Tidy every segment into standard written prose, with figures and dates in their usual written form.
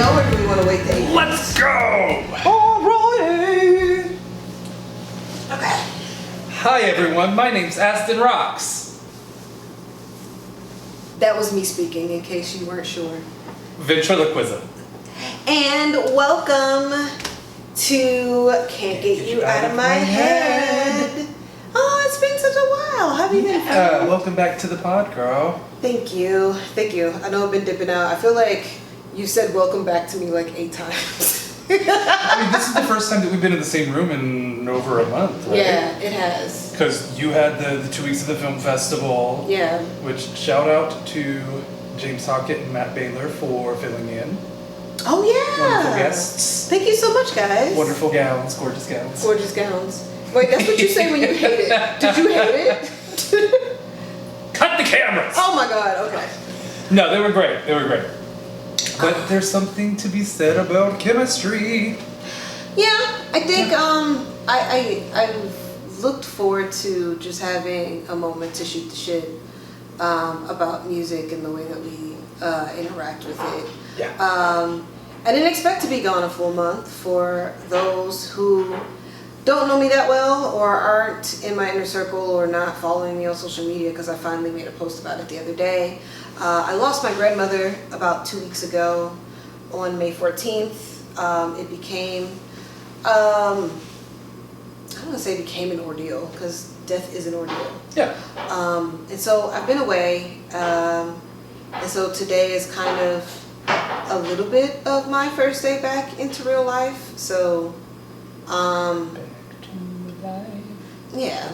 go, or do we want to wait to 8? Let's go! Alrighty! Okay. Hi everyone, my name's AstinRocks. That was me speaking, in case you weren't sure. Ventriloquism. And welcome to Can't Get You Out of My Head. Oh, it's been such a while. How have you been? Welcome back to the pod, girl. Thank you. Thank you. I know I've been dipping out. I feel like you said welcome back to me like 8 times. I mean, this is the first time that we've been in the same room in over a month, right? Yeah, it has. Because you had the 2 weeks of the film festival. Yeah. Which, shout out to James Hockett and Matt Baylor for filling in. Oh, yeah. Wonderful guests. Thank you so much, guys. Wonderful gowns, gorgeous gowns. Gorgeous gowns. Wait, that's what you say when you hate it. Did you hate it? Cut the cameras! Oh my god, okay. No, they were great. They were great. But there's something to be said about chemistry. Yeah, I think I've looked forward to just having a moment to shoot the shit about music and the way that we interact with it. Yeah. I didn't expect to be gone a full month. For those who don't know me that well or aren't in my inner circle or not following me on social media, because I finally made a post about it the other day. I lost my grandmother about 2 weeks ago on May 14th. It became, I don't want to say became an ordeal, because death is an ordeal. Yeah. And so I've been away, and so today is kind of a little bit of my first day back into real life. So, Back to life. yeah. To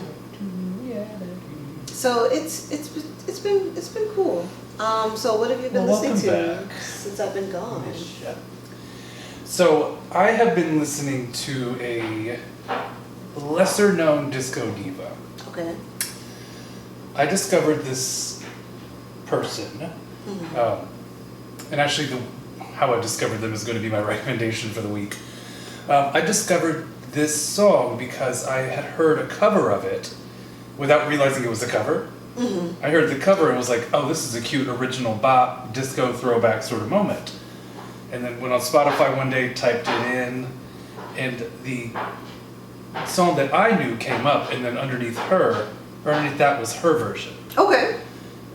reality. So it's been cool. So what have you been listening to welcome back. since I've been gone? Yeah. So I have been listening to a lesser known disco diva. Okay. I discovered this person, and actually how I discovered them is going to be my recommendation for the week. I discovered this song because I had heard a cover of it without realizing it was a cover. I heard the cover and was like, oh, this is a cute original bop, disco throwback sort of moment. And then went on Spotify one day, typed it in, and the song that I knew came up, and then underneath that was her version. Okay.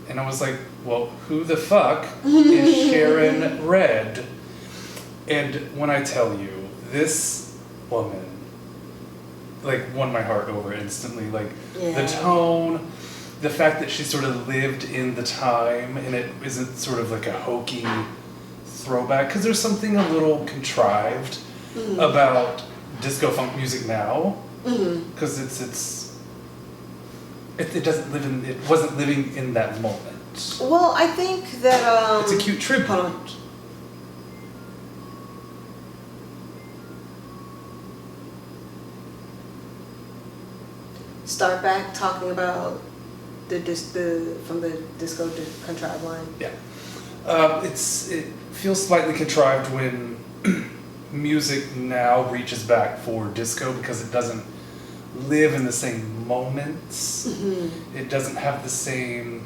And I was like, well, who the fuck is Sharon Redd? And when I tell you, this woman, like, won my heart over instantly. Like, the tone, the fact that she sort of lived in the time, and it isn't sort of like a hokey throwback, because there's something a little contrived about disco funk music now, because it wasn't living in that moment. Well, I think that it's a cute tribute. Hold on. Start back talking about from the disco contrived line. Yeah. It feels slightly contrived when music now reaches back for disco, because it doesn't live in the same moments. It doesn't have the same...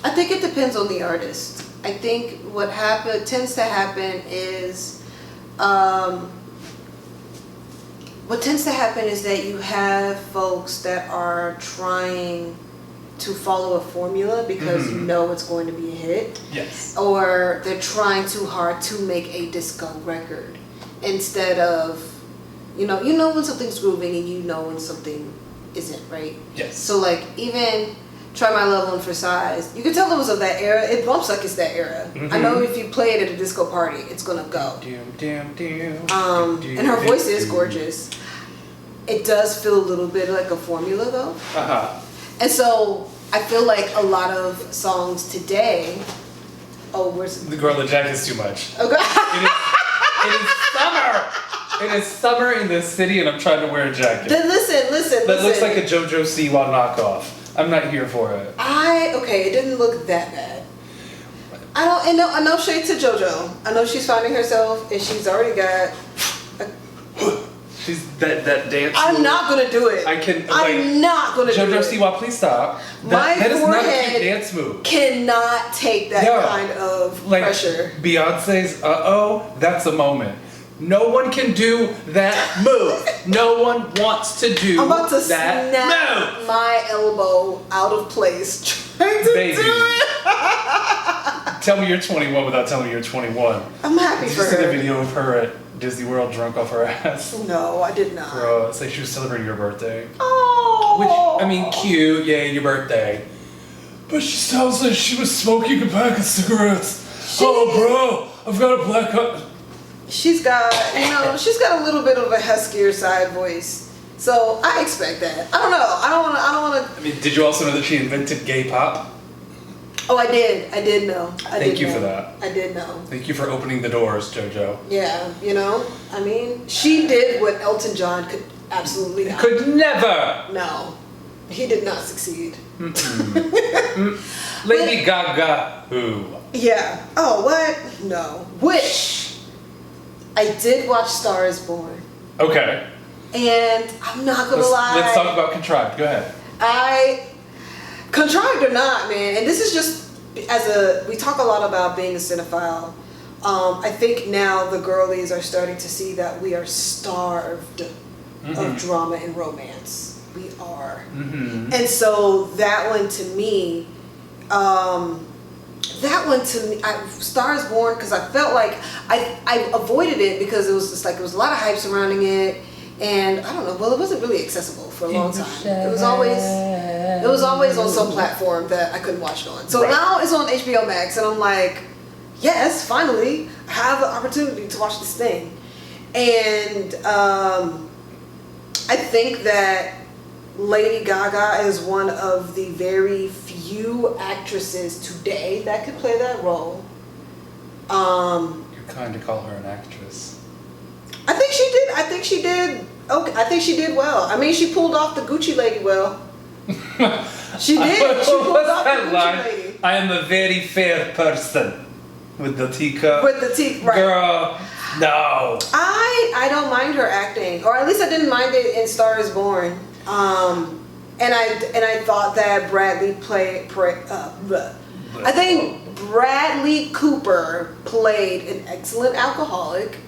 I think it depends on the artist. I think what tends to happen is that you have folks that are trying to follow a formula because you know it's going to be a hit. Yes. Or they're trying too hard to make a disco record instead of, you know when something's grooving and you know when something isn't, right? Yes. So like even Try My Love on for Size, you can tell it was of that era. It bumps like it's that era. I know if you play it at a disco party, it's gonna go. And her voice is gorgeous. It does feel a little bit like a formula though. And so I feel like a lot of songs today. Oh, where's the girl in the jacket's too much? Okay. It is summer. It is summer in this city, and I'm trying to wear a jacket. Then listen. That looks like a JoJo Siwa knockoff. I'm not here for it. Okay, it didn't look that bad. I know shade to JoJo. I know she's finding herself, and she's already got She's that dance. I'm move. not gonna do it. I'm not gonna do it. JoJo Siwa, please stop. My that is not a cute forehead dance move. cannot take that kind of pressure. Beyonce's that's a moment. No one can do that move. No one wants to do that. I'm about to snap my elbow out of place trying to do it. Tell me you're 21 without telling me you're 21. I'm happy for her. Did you see the video of her at Disney World drunk off her ass? No, I did not. Bro, it's like she was celebrating your birthday. Oh. Which, I mean, cute, yay, your birthday. But she sounds like she was smoking a pack of cigarettes. Bro, I've got a black eye. She's got a little bit of a huskier side voice. So I expect that. I don't know. I don't want to. I mean, did you also know that she invented gay pop? Oh, I did. I did know. Thank you for that. I did know. Thank you for opening the doors, JoJo. Yeah, I mean, she did what Elton John could absolutely not. Could never. No, he did not succeed. Lady Gaga, who? Yeah. Oh, what? No. Which I did watch Star Is Born. Okay. And I'm not gonna lie. Let's talk about Contrived. Go ahead. Contrived or not, man, and this is just we talk a lot about being a cinephile. I think now the girlies are starting to see that we are starved of drama and romance. We are. And so that one to me, Star Is Born, because I felt like I avoided it because it was just like, it was a lot of hype surrounding it. And I don't know, well, it wasn't really accessible for a long time. It was always on some platform that I couldn't watch it on. So now it's on HBO Max, and I'm like, yes, finally, I have the opportunity to watch this thing. And I think that Lady Gaga is one of the very few actresses today that could play that role. You're kind to call her an actress. I think she did. Okay, I think she did well. I mean, she pulled off the Gucci lady well. She did. She pulled off the Gucci lady. I am a very fair person with the teacup. With the teacup, right? Girl, no. I don't mind her acting, or at least I didn't mind it in Star Is Born. And I thought that Bradley I think Bradley Cooper played an excellent alcoholic.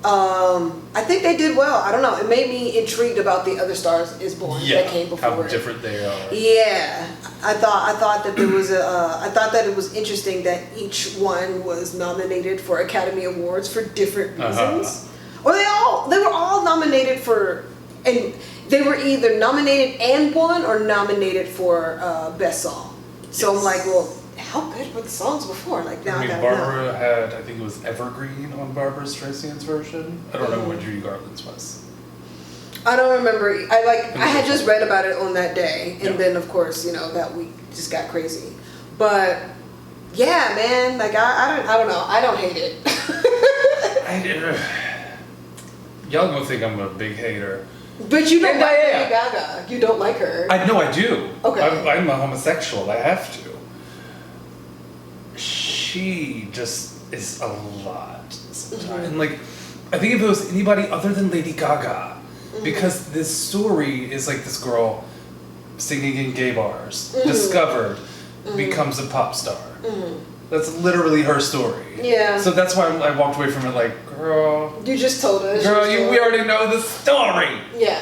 I think they did well. I don't know. It made me intrigued about the other Stars Is Born that came before. How different they are. Yeah, I thought that there was I thought that it was interesting that each one was nominated for Academy Awards for different reasons, or they were all nominated for, and they were either nominated and won or nominated for Best Song. So I'm like, well, how good were the songs before? Like now, Barbara had, I think it was Evergreen on Barbara Streisand's version. I don't know what Judy Garland's was. I don't remember. I had just read about it on that day, and then of course that week just got crazy. But yeah, man, like I don't know. I don't hate it. Y'all gonna think I'm a big hater. But you don't like Lady Gaga. You don't like her. I do. Okay. I'm a homosexual. I have to. She just is a lot sometimes. And like, I think if it was anybody other than Lady Gaga, because this story is like this girl singing in gay bars, discovered, becomes a pop star. That's literally her story. Yeah. So that's why I walked away from it like, girl. You just told us. Girl, we already know the story. Yeah.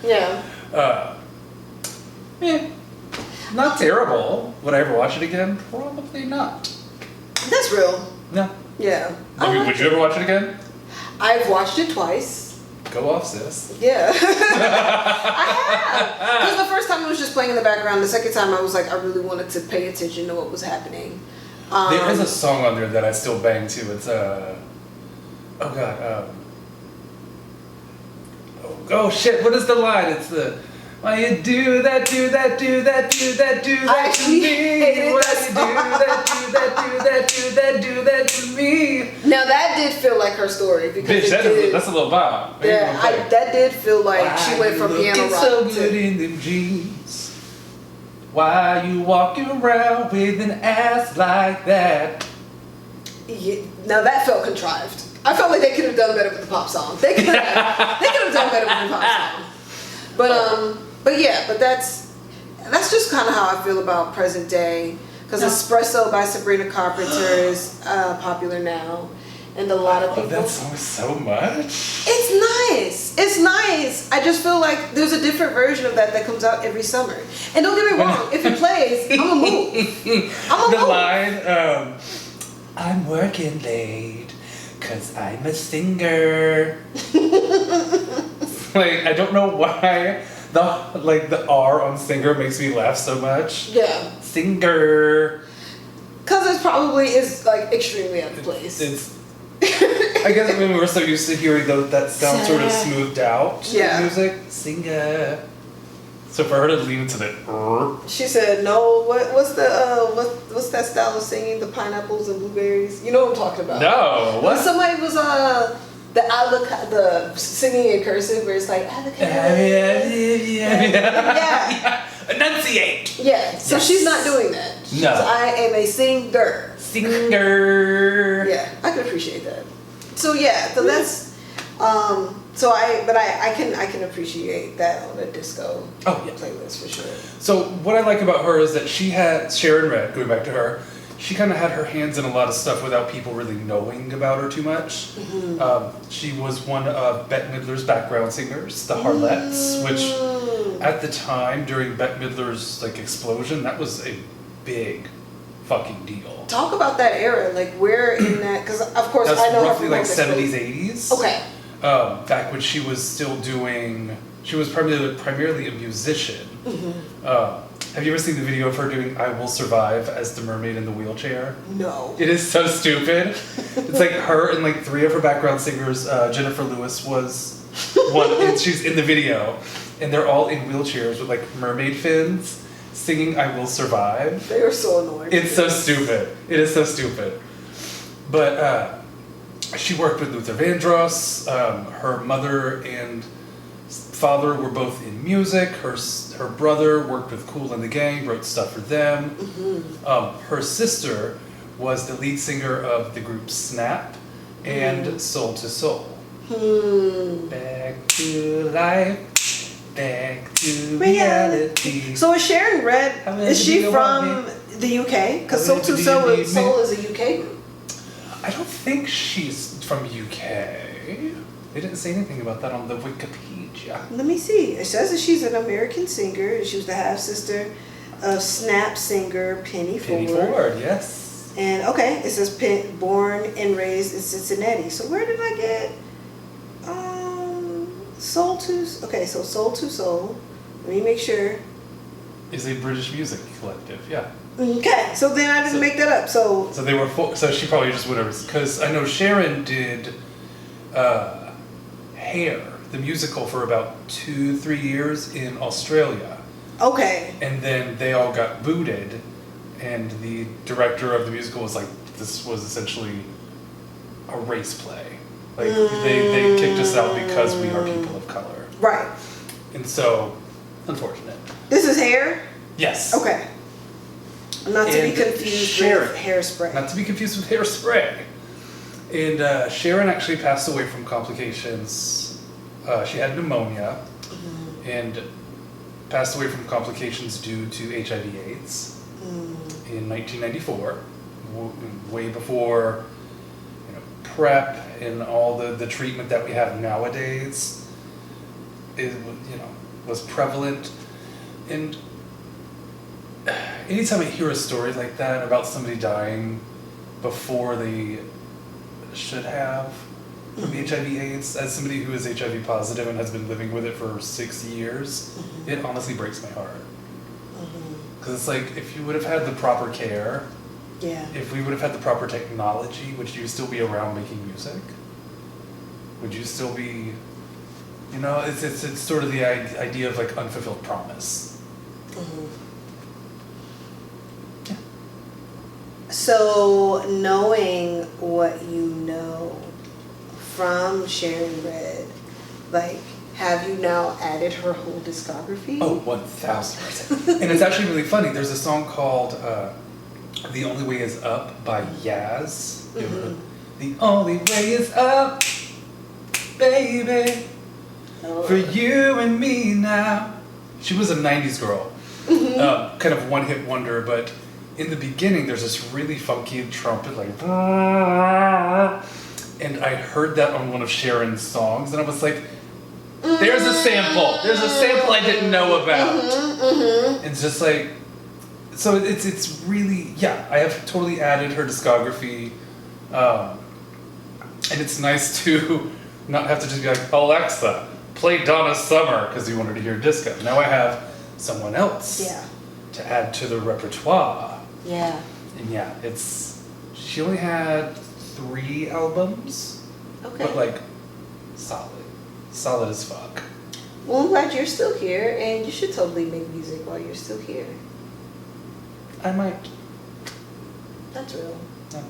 Yeah. Not terrible. Would I ever watch it again? Probably not. That's real. No. Yeah. Would you ever watch it again? I've watched it twice. Go off, sis. Yeah. I have. Because the first time it was just playing in the background. The second time I was like, I really wanted to pay attention to what was happening. There is a song on there that I still bang to. It's oh shit, what is the line? It's the, why you do that to me? Why you do that to me? Now that did feel like her story because bitch, that's a little vibe. Yeah, that did feel like she went from piano rock so good in them jeans. Why you walking around with an ass like that? Yeah, now that felt contrived. I felt like they could have done better with the pop song. They could have done better with the pop song. But that's just kind of how I feel about present day. Because Espresso by Sabrina Carpenter is popular now. And a lot of people. That song is so much. It's nice. I just feel like there's a different version of that comes out every summer. And don't get me wrong, if it plays, I'm gonna move. The line, I'm working late because I'm a singer. Like, I don't know why the R on singer makes me laugh so much. Yeah. Singer. Because it probably is like extremely out of place. It's I guess when we were so used to hearing that sound sort of smoothed out music. Singer. So for her to lean into the she said, no, what's that style of singing? The pineapples and blueberries? You know what I'm talking about? No. What? When somebody was the singing in cursive where it's like yeah. Enunciate. Yeah. So she's not doing that. No. I am a singer. Singer. Yeah, I can appreciate that. So yeah, so that's I can appreciate that on a disco playlist for sure. So what I like about her is that she had Sharon Redd, going back to her, she kind of had her hands in a lot of stuff without people really knowing about her too much. Mm-hmm. She was one of Bette Midler's background singers, the Harlettes, which at the time during Bette Midler's explosion, that was a big fucking deal. Talk about that era, like where in that, because of course that's I know roughly like 70s, 80s. Okay. Back when she was still doing, she was primarily a musician. Mm-hmm. Have you ever seen the video of her doing I Will Survive as the mermaid in the wheelchair? No. It is so stupid. It's like her and like three of her background singers. Jennifer Lewis was one, and she's in the video. And they're all in wheelchairs with like mermaid fins singing I Will Survive. They are so annoying. It's so stupid. It is so stupid. But she worked with Luther Vandross. Her mother and father were both in music. Her brother worked with Kool and the Gang, wrote stuff for them. Mm-hmm. Her sister was the lead singer of the group Snap and Soul to Soul. Back to life, back to reality. So is Sharon Redd, is she from the UK? Because Soul to Soul is a UK group. I don't think she's from UK. They didn't say anything about that on the Wikipedia. Let me see. It says that she's an American singer. She was the half-sister of Snap singer Penny Ford. Penny Ford, yes. And okay, it says born and raised in Cincinnati. So where did I get Soul to Soul? Let me make sure. Is a British music collective, yeah. Okay, so then I didn't make that up. So they were so she probably just went over, because I know Sharon did Hair, the musical, for about 2-3 years in Australia. Okay. And then they all got booted, and the director of the musical was like, this was essentially a race play. Like, they kicked us out because we are people of color. Right. And so, unfortunate. This is Hair? Yes. Okay. Not to be confused with Hairspray. Not to be confused with Hairspray. And Sharon actually passed away from complications. She had pneumonia and passed away from complications due to HIV/AIDS in 1994, way before PrEP and all the treatment that we have nowadays was prevalent. And anytime I hear a story like that about somebody dying before they should have from HIV/AIDS, as somebody who is HIV positive and has been living with it for 6 years, it honestly breaks my heart. Because it's like, if you would have had the proper care, if we would have had the proper technology, would you still be around making music? Would you still be, it's sort of the idea of like unfulfilled promise. So, knowing what you know from Sharon Redd, like, have you now added her whole discography? Oh, 1000%. And it's actually really funny. There's a song called The Only Way Is Up by Yaz. The only way is up, baby, for you and me now. She was a 90s girl, kind of one-hit wonder, but in the beginning there's this really funky trumpet, like, and I heard that on one of Sharon's songs, and I was like, there's a sample I didn't know about. It's just like, so it's really, yeah, I have totally added her discography, and it's nice to not have to just be like, Alexa, play Donna Summer, because you wanted to hear disco. Now I have someone else to add to the repertoire. Yeah. And yeah, she only had 3 albums, but like solid as fuck. Well, I'm glad you're still here, and you should totally make music while you're still here. I might. That's real. Yeah.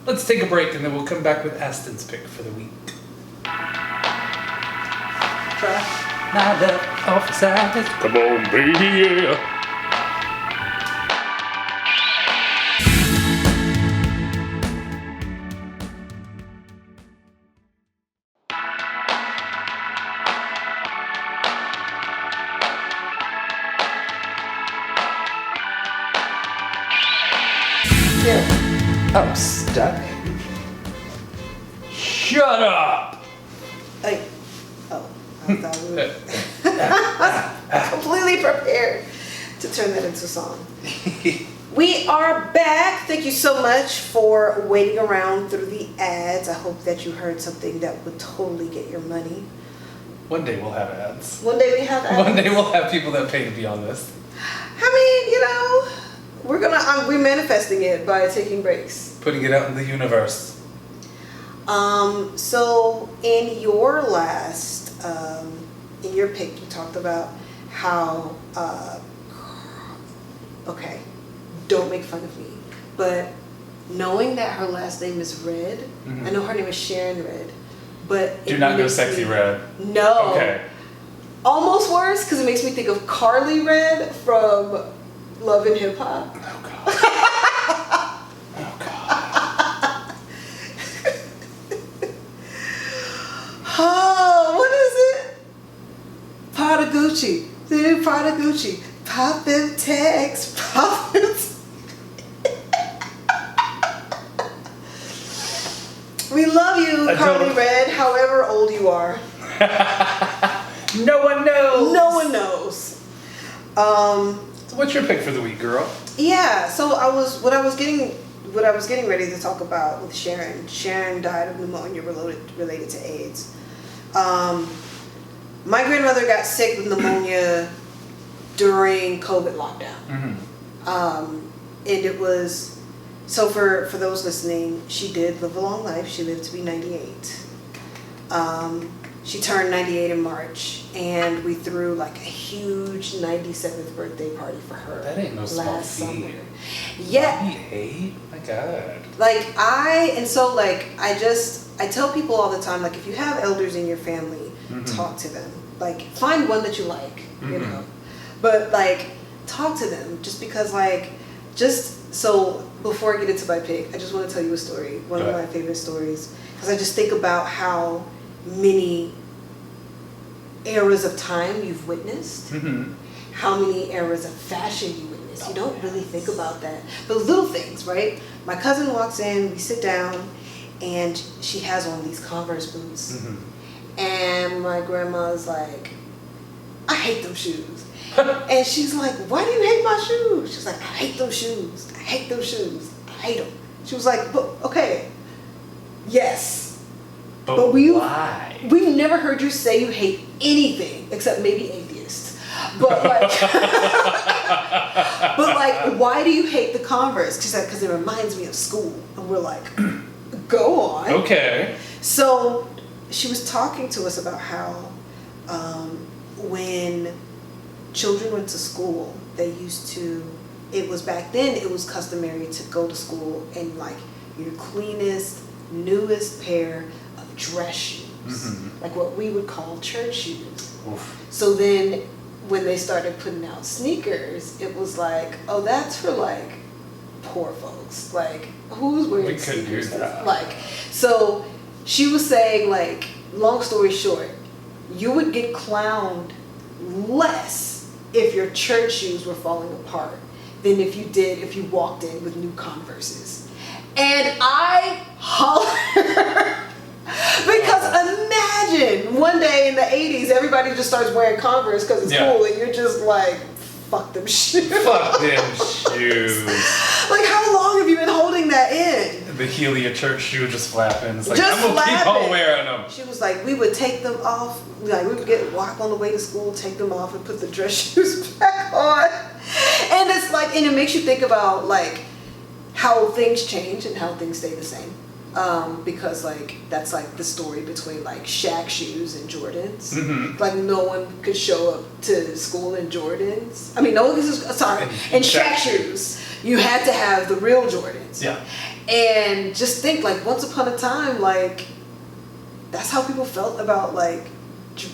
Let's take a break, and then we'll come back with Astin's pick for the week. Try. My love off side. Come on, baby, yeah. Oh, stop. Shut up! Hey. Oh, I thought we were completely prepared to turn that into a song. We are back. Thank you so much for waiting around through the ads. I hope that you heard something that would totally get your money. One day we'll have ads. One day we have ads. One day we'll have people that pay to be on this. I mean, we're manifesting it by taking breaks. Putting it out in the universe. So in your last, in your pick, you talked about how, okay, don't make fun of me, but knowing that her last name is Redd, I know her name is Sharon Redd, but do not go sexy Redd. No. Okay. Almost worse, because it makes me think of Carly Redd from Love and Hip Hop. Oh God. Oh, what is it? Prada Gucci. Prada Gucci. Pop them tags. Pop them. We love you, Carly Redd, however old you are. No one knows. No one knows. So what's your pick for the week, girl? Yeah, so what I was getting ready to talk about with Sharon. Sharon died of pneumonia related to AIDS. My grandmother got sick with pneumonia during COVID lockdown. And it was, so for those listening, she did live a long life. She lived to be 98. She turned 98 in March, and we threw like a huge 97th birthday party for her. That ain't no small feat. Summer. Yeah. 98? My God. Like I tell people all the time, like if you have elders in your family, talk to them. Like find one that you like, you know. But like talk to them, just because so before I get into my pick, I just want to tell you a story. One of my favorite stories, because I just think about how many eras of time you've witnessed, how many eras of fashion you witnessed. You don't really think about that. But little things, right? My cousin walks in, we sit down, and she has on these Converse boots. And my grandma's like, I hate them shoes. And she's like, why do you hate my shoes? She's like, I hate those shoes. I hate those shoes. I hate them. She was like, but okay, yes. But why? We've never heard you say you hate anything except maybe atheists. But like, why do you hate the Converse? She said, because it reminds me of school. And we're like, go on. Okay. So she was talking to us about how when children went to school, they used to, it was back then, it was customary to go to school in like your cleanest, newest pair of dress shoes, like what we would call church shoes. Oof. So then when they started putting out sneakers, it was like, oh, that's for like poor folks. Like, who's wearing We couldn't do sneakers? that. Like, so she was saying, like, long story short, you would get clowned less if your church shoes were falling apart than if you walked in with new Converses. And I hollered because imagine one day in the 80s, everybody just starts wearing Converse because it's cool, and you're just like, fuck them shoes. Fuck them shoes. Like, how long have you been holding that in? The heel of your church shoe just flapping. It's like, Just I'm gonna keep flapping. on wearing them. She was like, we would take them off, like we would walk on the way to school, take them off and put the dress shoes back on. And it's like, and it makes you think about like how things change and how things stay the same. Because like, that's like the story between like Shaq shoes and Jordans. Mm-hmm. Like no one could show up to school in Jordans. I mean, no one could, sorry, in Shaq shoes. You had to have the real Jordans. Yeah. And just think, like, once upon a time, like, that's how people felt about, like,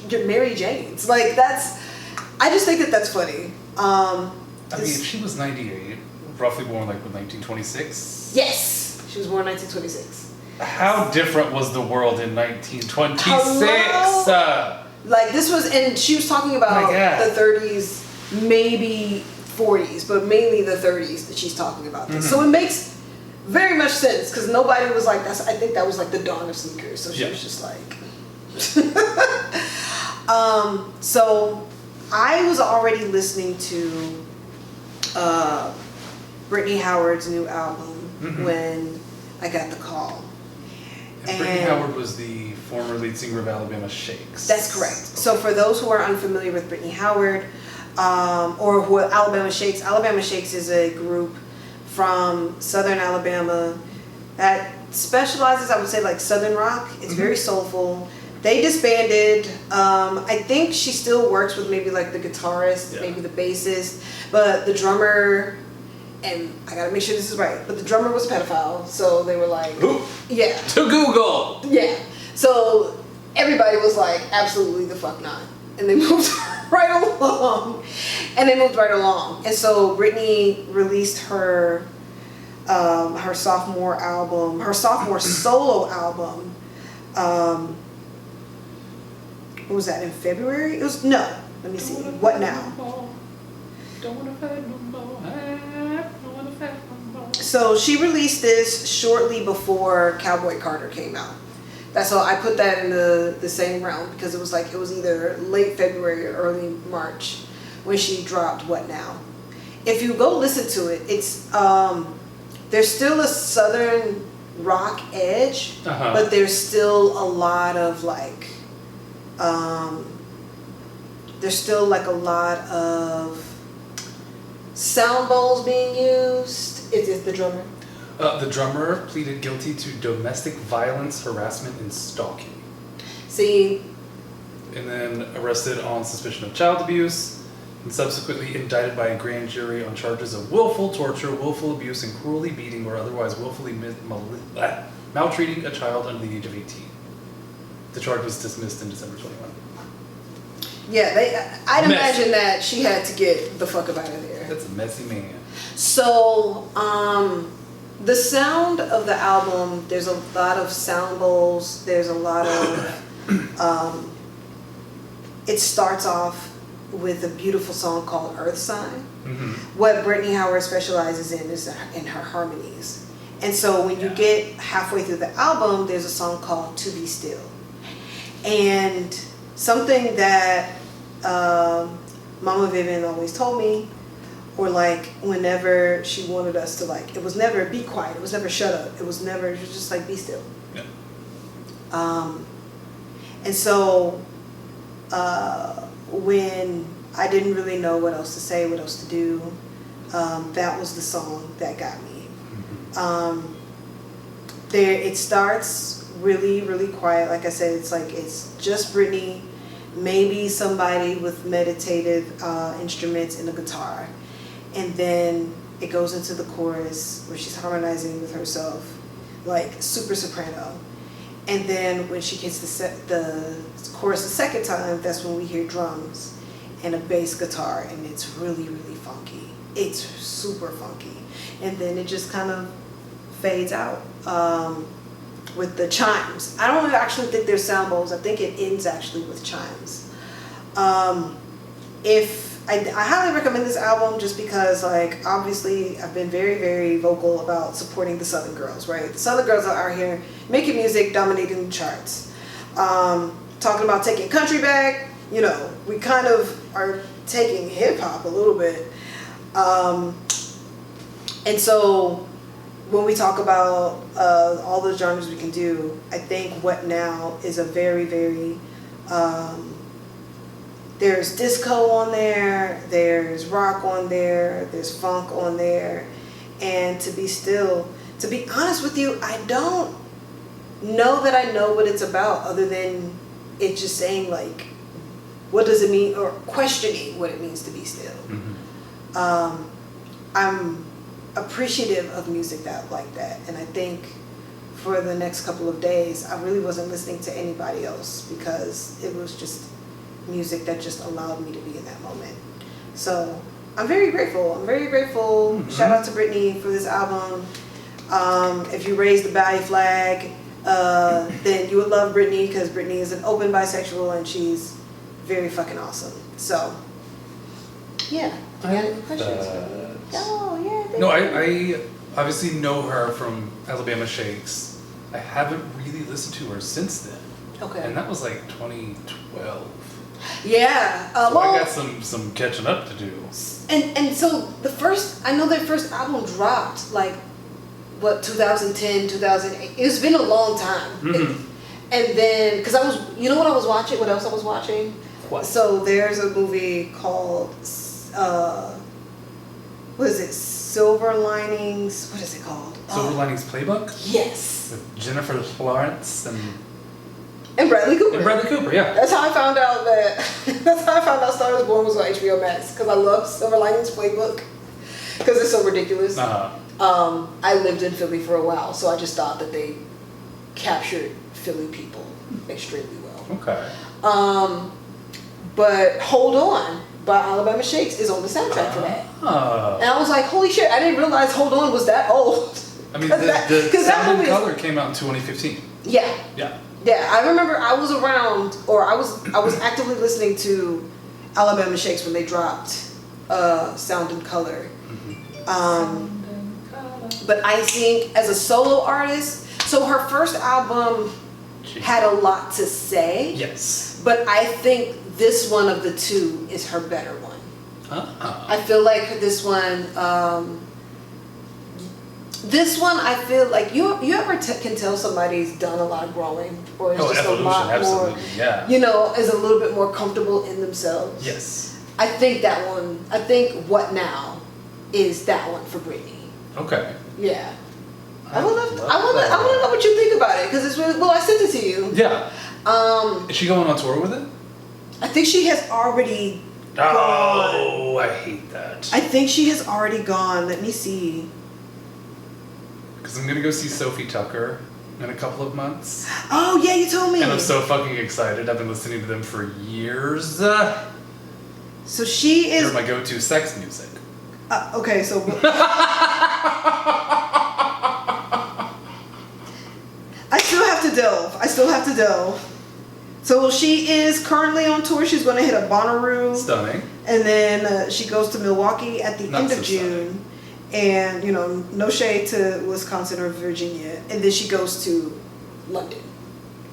your Mary Janes. Like, I just think that that's funny. I mean, if she was 98, roughly born, like, with 1926? Yes! She was born in 1926. How different was the world in 1926? Like, this was, and she was talking about God. the 30s, maybe 40s, but mainly the 30s that she's talking about this. So it makes very much sense, because nobody was like, I think that was like the dawn of sneakers, so she was just like... So I was already listening to Brittany Howard's new album when I got the call. And Brittany Howard was the former lead singer of Alabama Shakes. That's correct. So for those who are unfamiliar with Brittany Howard, or who are Alabama Shakes is a group from Southern Alabama that specializes, I would say, like Southern rock. It's very soulful. They disbanded. I think she still works with maybe like the guitarist, maybe the bassist, but the drummer, and I gotta make sure this is right, but the drummer was a pedophile, so they were like, yeah. To Google! Yeah. So everybody was like, absolutely the fuck not. And they moved right along. And so Brittany released her sophomore solo album. What was that, in February? Let me see. What Now? So she released this shortly before Cowboy Carter came out. That's all. I put that in the same realm because it was either late February or early March when she dropped What Now. If you go listen to it, it's there's still a Southern rock edge, but there's still a lot of like there's still like a lot of sound bowls being used. Is the drummer? The drummer pleaded guilty to domestic violence, harassment, and stalking. See? And then arrested on suspicion of child abuse, and subsequently indicted by a grand jury on charges of willful torture, willful abuse, and cruelly beating or otherwise willfully maltreating a child under the age of 18. The charge was dismissed in December 21. Yeah, I'd imagine that she had to get the fuck up out of there. That's a messy man. So, the sound of the album, there's a lot of sound bowls, there's a lot of, it starts off with a beautiful song called Earth Sign. What Brittany Howard specializes in is in her harmonies. And so when you get halfway through the album, there's a song called To Be Still. And something that Mama Vivian always told me, or like whenever she wanted us to like, it was never be quiet, it was never shut up, it was just like be still. And so when I didn't really know what else to say, what else to do, that was the song that got me. It starts really, really quiet. Like I said, it's just Brittany, maybe somebody with meditative instruments and a guitar. And then it goes into the chorus where she's harmonizing with herself, like super soprano. And then when she gets the chorus the second time, that's when we hear drums and a bass guitar, and it's really, really funky. it's super funky. And then it just kind of fades out with the chimes. I don't actually think there's sound bowls. I think it ends actually with chimes. I highly recommend this album just because, like, obviously I've been very, very vocal about supporting the Southern girls, right? The Southern girls are out here making music, dominating the charts. Talking about taking country back, you know, we kind of are taking hip hop a little bit. And so when we talk about all the genres we can do, I think What Now is a very, very, there's disco on there, there's rock on there, there's funk on there. And to be honest with you, I don't know that I know what it's about other than it just saying, like, what does it mean, or questioning what it means to be still. Mm-hmm. I'm appreciative of music like that, and I think for the next couple of days I really wasn't listening to anybody else because it was just music that just allowed me to be in that moment. So I'm very grateful. Mm-hmm. Shout out to Brittany for this album. If you raise the Valley flag, then you would love Brittany, because Brittany is an open bisexual and she's very fucking awesome. So yeah, you got any questions for me? Oh yeah. No, I obviously know her from Alabama Shakes. I haven't really listened to her since then. Okay. And that was like 2012. Yeah. So I got some catching up to do. And so I know their first album dropped like, what, 2010, 2008. It's been a long time. Mm-hmm. And then, because you know what I was watching? What else I was watching? What? So there's a movie called, what is it? Silver Linings. What is it called? Silver Linings Playbook? Yes. With Jennifer Lawrence and Bradley Cooper. Yeah. That's how I found out Star Is Born was on HBO Max, because I love Silver Linings Playbook because it's so ridiculous. Uh-huh. I lived in Philly for a while, so I just thought that they captured Philly people extremely well. Okay. But Hold On by Alabama Shakes is on the soundtrack for that. And I was like, holy shit, I didn't realize Hold On was that old. I mean, the Sound and Color came out in 2015. Yeah. Yeah. Yeah, I remember I was around, or I was actively listening to Alabama Shakes when they dropped Sound and Color. Mm-hmm. But I think as a solo artist, so her first album had a lot to say. Yes. But I think this one of the two is her better one. I feel like this one, I feel like you ever can tell somebody's done a lot of growing, or is just a lot more, you know, is a little bit more comfortable in themselves. Yes. I think What Now is that one for Brittany. Okay. Yeah. I want to know what you think about it, because it's really, well, I sent it to you. Yeah. Is she going on tour with it? I think she has already gone. Oh, I hate that. I think she has already gone. Let me see. Because I'm going to go see Sophie Tucker in a couple of months. Oh, yeah, you told me. And I'm so fucking excited. I've been listening to them for years. So she is... They're my go-to sex music. Okay, so... I still have to delve. So she is currently on tour. She's going to hit a Bonnaroo. Stunning. And then she goes to Milwaukee at the end of June. Stunning. And, you know, no shade to Wisconsin or Virginia. And then she goes to London.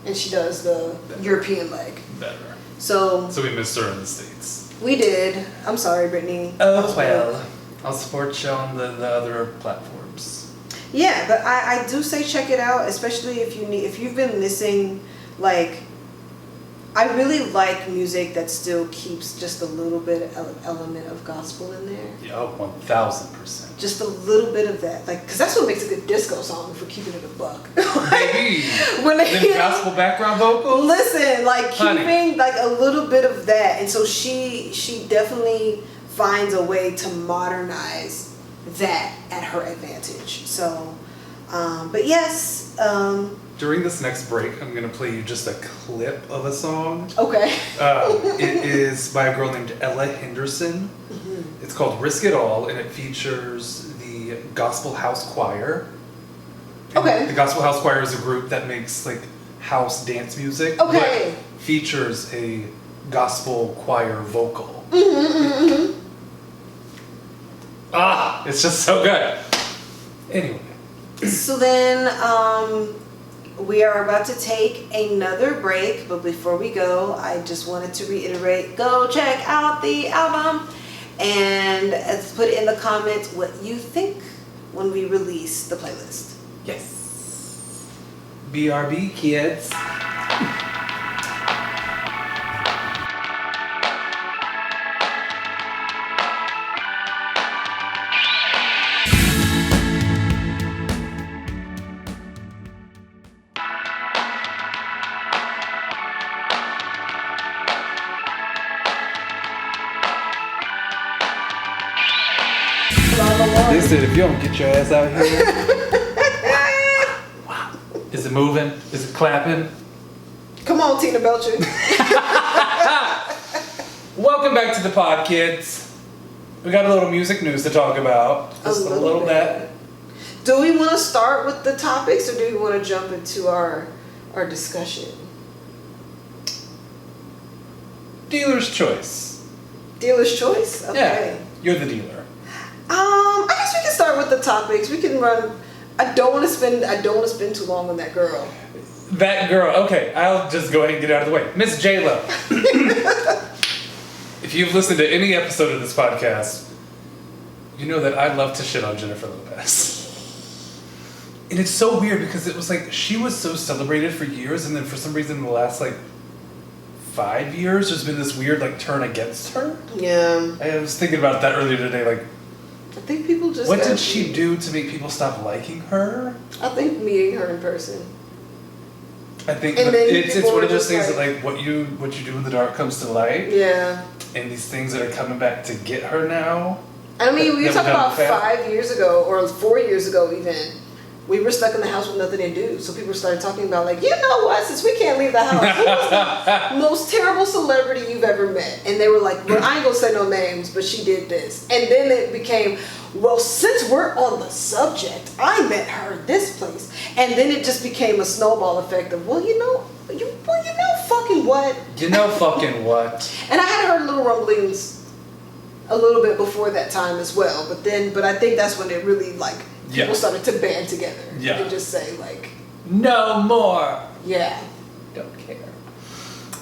And she does the European leg. Better. So we missed her in the States. We did. I'm sorry, Brittany. Oh, well. I'll support you on the other platforms. Yeah, but I do say check it out, especially if you've been missing, like, I really like music that still keeps just a little bit of element of gospel in there. Yeah, 1,000%. Just a little bit of that, like, because that's what makes a good disco song, if we're keeping it a buck. Maybe. When they gospel background vocals. Listen, like, Honey. keeping like a little bit of that, and so she definitely finds a way to modernize that at her advantage. So, but yes. During this next break, I'm going to play you just a clip of a song. Okay. It is by a girl named Ella Henderson. Mm-hmm. It's It's called Risk It All, and it features the Gospel House Choir. And Okay. The Gospel House Choir is a group that makes like house dance music. Okay. But features a gospel choir vocal. Ah, it's just so good. Anyway. So then, we are about to take another break, but before we go, I just wanted to reiterate, go check out the album and put in the comments what you think when we release the playlist. Yes. BRB, kids. Listen, if you don't get your ass out here. Wow. Is it moving? Is it clapping? Come on, Tina Belcher. Welcome back to the pod, kids. We got a little music news to talk about. Just a little bit. Do we want to start with the topics, or do we want to jump into our discussion? Dealer's choice. Dealer's choice? Okay. Yeah, you're the dealer. I guess we can start with the topics. We can run. I don't want to spend too long on that girl. That girl. Okay, I'll just go ahead and get out of the way. Miss J-Lo. If you've listened to any episode of this podcast, you know that I love to shit on Jennifer Lopez. And it's so weird because it was like she was so celebrated for years, and then for some reason in the last like 5 years there's been this weird like turn against her. Yeah. I was thinking about that earlier today, like I think people just. what did she do to make people stop liking her? I think meeting her in person. I think And then it's people one were of those just things like- that like what you do in the dark comes to light. Yeah. And these things that are coming back to get her now. I mean, we were That talking about was done 5 years ago, or 4 years ago even. We were stuck in the house with nothing to do. So people started talking about like, you know what, since we can't leave the house, who was the most terrible celebrity you've ever met? And they were like, well, I ain't gonna say no names, but she did this. And then it became, well, since we're on the subject, I met her at this place. And then it just became a snowball effect of, well, you know fucking what? You know fucking what? And I had heard little rumblings a little bit before that time as well. But I think that's when it really like people started to band together and just say like, no more. yeah. Don't care.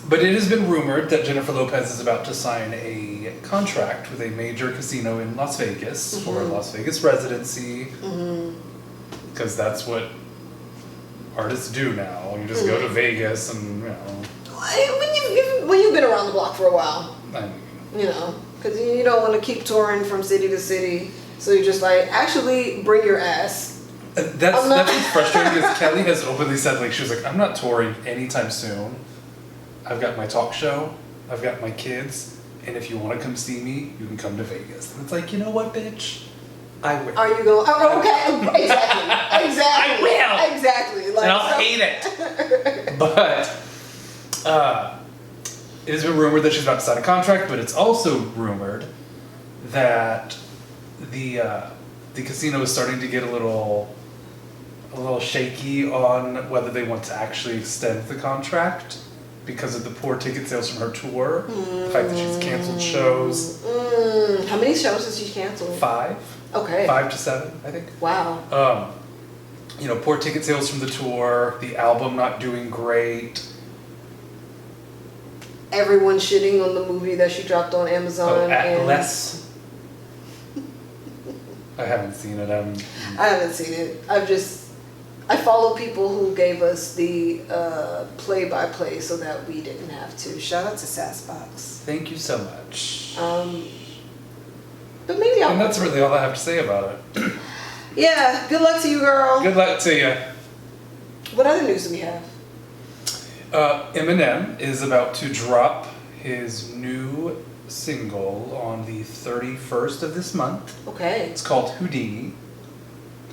But it has been rumored that Jennifer Lopez is about to sign a contract with a major casino in Las Vegas for a Las Vegas residency. Because that's what artists do now. You just go to Vegas and, you know. When you've been around the block for a while, I mean, you know, because you don't want to keep touring from city to city. So you're just like, actually, bring your ass. that's what's frustrating because Kelly has openly said, like, she was like, I'm not touring anytime soon. I've got my talk show, I've got my kids, and if you want to come see me, you can come to Vegas. And it's like, you know what, bitch? I will. Are you going? Oh, okay, exactly. I will. Exactly. Like, And I'll hate it. But it has been rumored that she's about to sign a contract, but it's also rumored that the casino is starting to get a little shaky on whether they want to actually extend the contract because of the poor ticket sales from her tour. The fact that she's canceled shows. How many shows has she canceled? 5. Okay. 5 to 7, I think. Wow. You know, poor ticket sales from the tour, the album not doing great. Everyone shitting on the movie that she dropped on Amazon. Atlas. I haven't seen it. I haven't seen it. I follow people who gave us the play-by-play so that we didn't have to. Shout out to Sassbox. Thank you so much. But maybe I'll. And that's really all I have to say about it. Yeah, good luck to you, girl. Good luck to you. What other news do we have? Eminem is about to drop his new single on the 31st of this month. Okay. It's called Houdini.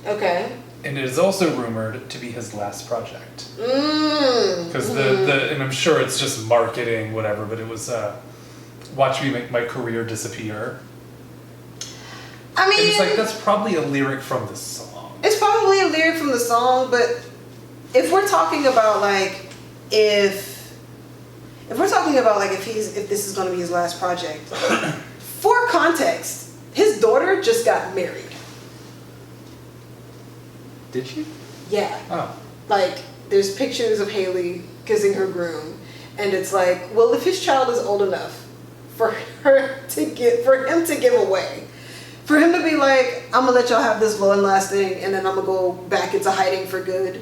Okay. And it is also rumored to be his last project. Because and I'm sure it's just marketing, whatever, but it was Watch Me Make My Career Disappear. I mean, And it's like, that's probably a lyric from the song. it's probably a lyric from the song, but if we're talking about like, if we're talking about like if this is going to be his last project, for context, his daughter just got married. Did she? Yeah. Oh. Like, there's pictures of Haley kissing her groom, and it's like, well, if his child is old enough for him to give away, for him to be like, I'm gonna let y'all have this long lasting, and then I'm gonna go back into hiding for good.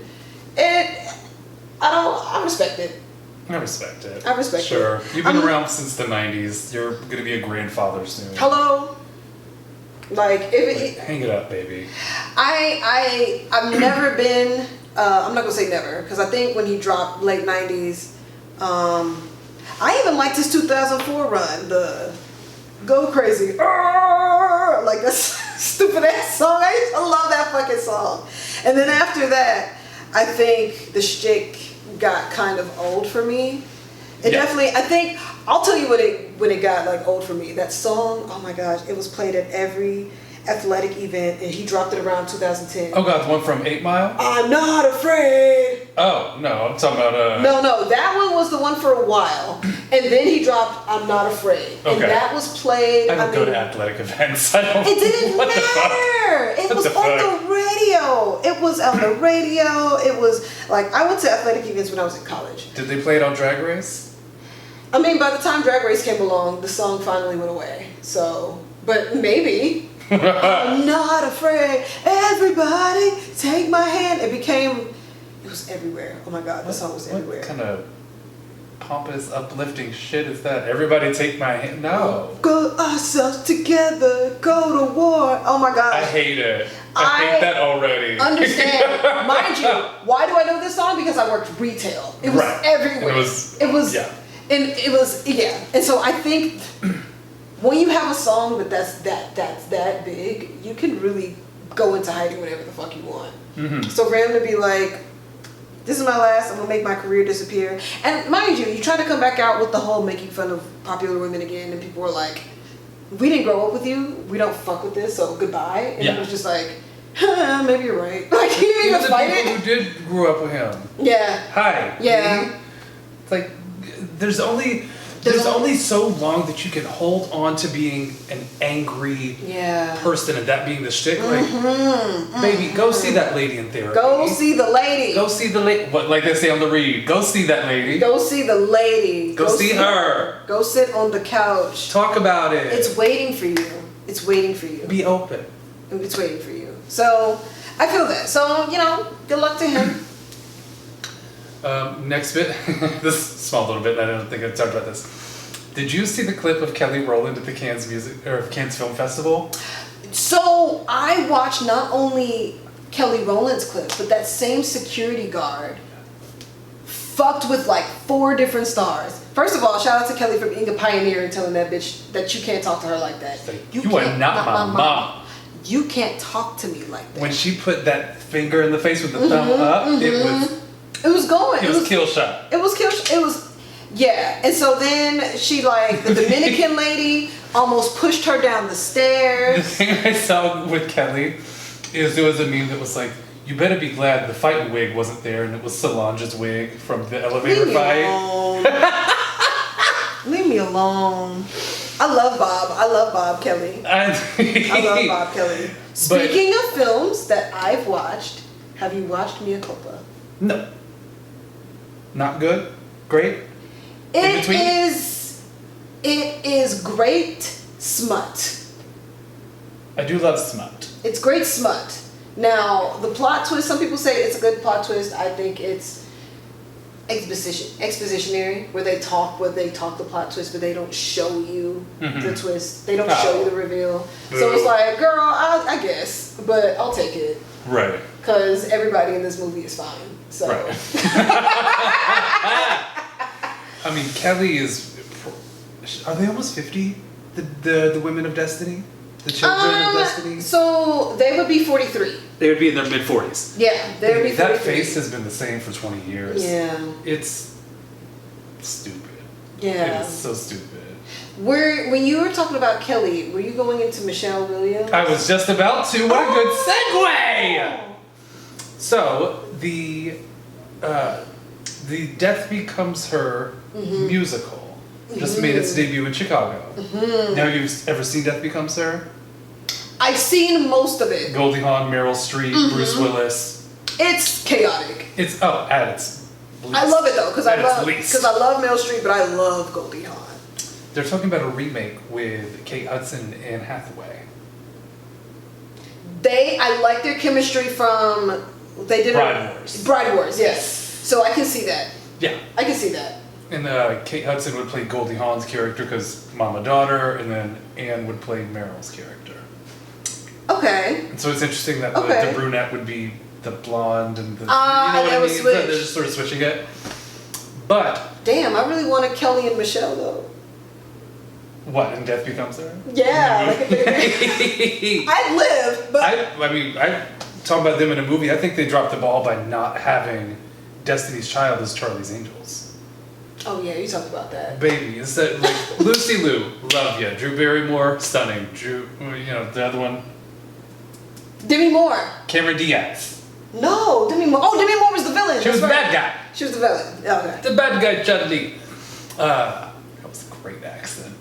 I respect it. I respect it. I respect it. Sure. You've been around since the 90s. You're gonna be a grandfather soon. Hello. Like, Hang it up, baby. I've never been. I'm not gonna say never, because I think when he dropped late 90s, I even liked his 2004 run, the Go Crazy, like a stupid ass song. I used to love that fucking song. And then after that, I think the shtick got kind of old for me. It definitely, I think, I'll tell you when it got like old for me. That song, oh my gosh, it was played at every athletic event, and he dropped it around 2010. Oh god, the one from 8 Mile? I'm not afraid. Oh, no, I'm talking about No, that one was the one for a while. And then he dropped I'm Not Afraid. And that was played. I don't go to athletic events. I don't. It didn't matter. It was on the radio. It was on the radio. It was like, I went to athletic events when I was in college. Did they play it on Drag Race? I mean, by the time Drag Race came along, the song finally went away. So, but maybe. I'm not afraid. Everybody take my hand. It was everywhere. Oh my god, the song was everywhere. What kind of pompous, uplifting shit is that? Everybody take my hand. No. Go ourselves together, go to war. Oh my god. I hate it. I hate that already. Understand. Mind you, why do I know this song? Because I worked retail. It was everywhere. It was yeah. And so I think when you have a song that's that big, you can really go into hiding whatever the fuck you want. Mm-hmm. So for him to be like, this is my last, I'm gonna make my career disappear. And mind you try to come back out with the whole making fun of popular women again, and people were like, we didn't grow up with you, we don't fuck with this, so goodbye. And it was just like, maybe you're right. Like, he didn't even fight it. People who did grow up with him. Yeah. Hi. Yeah. It's like, there's only so long that you can hold on to being an angry person, and that being the shtick. Like, baby, go see that lady in therapy. Go see the lady. Go see the lady. What, like they say on the read, go see that lady. Go see the lady. Go see her. Go sit on the couch. Talk about it. It's waiting for you. It's waiting for you. Be open. It's waiting for you. So, I feel that. So, good luck to him. Next bit, this small little bit, and I don't think I talked about this. Did you see the clip of Kelly Rowland at the Cannes Film Festival? So I watched not only Kelly Rowland's clip, but that same security guard fucked with like 4 different stars. First of all, shout out to Kelly for being a pioneer and telling that bitch that you can't talk to her like that. Like, you are not my mom. You can't talk to me like that. When she put that finger in the face with the thumb up, it was going. It was kill shot. It was kill shot. It was, yeah. And so then she, like, the Dominican lady almost pushed her down the stairs. The thing I saw with Kelly is there was a meme that was like, you better be glad the fight wig wasn't there, and it was Solange's wig from the elevator fight. Leave me alone. I love Bob Kelly. I love Bob Kelly. Speaking of films that I've watched, have you watched Mea Culpa? No. Not good? Great? It is great smut. I do love smut. It's great smut. Now, the plot twist, some people say it's a good plot twist. I think it's expositionary, where they talk the plot twist, but they don't show you the twist. They don't show you the reveal. So it's like, girl, I guess, but I'll take it. Right. Because everybody in this movie is fine. So. Right. I mean, Kelly is. Are they almost 50? The women of Destiny? The children of Destiny? So they would be 43. They would be in their mid 40s. Yeah, they would be 43. That face has been the same for 20 years. Yeah. It's stupid. Yeah. It is so stupid. When you were talking about Kelly, were you going into Michelle Williams? I was just about to. What a good segue! So, the Death Becomes Her musical just made its debut in Chicago. Now, have you ever seen Death Becomes Her? I've seen most of it. Goldie Hawn, Meryl Streep, Bruce Willis. It's chaotic. It's at its least. I love it though because I love Meryl Streep, but I love Goldie Hawn. They're talking about a remake with Kate Hudson and Hathaway. I like their chemistry from they did Bride Wars. Bride Wars, yes. So I can see that. Yeah. I can see that. And Kate Hudson would play Goldie Hawn's character because mama daughter, and then Anne would play Meryl's character. Okay. And so it's interesting that the brunette would be the blonde and the you know what I mean? Switch. They're just sort of switching it. But damn, I really wanted Kelly and Michelle though. what, and Death Becomes Her? Yeah, like if I'd live, but I talk about them in a movie. I think they dropped the ball by not having Destiny's Child as Charlie's Angels. oh yeah, you talked about that. Baby, is that like Lucy Liu, love ya. Drew Barrymore, stunning. The other one, Demi Moore. Cameron Diaz. No, Demi Moore. Oh, Demi Moore was the villain. She was the bad guy. She was the villain. Yeah, okay. The bad guy, Chudley. That was a great accent.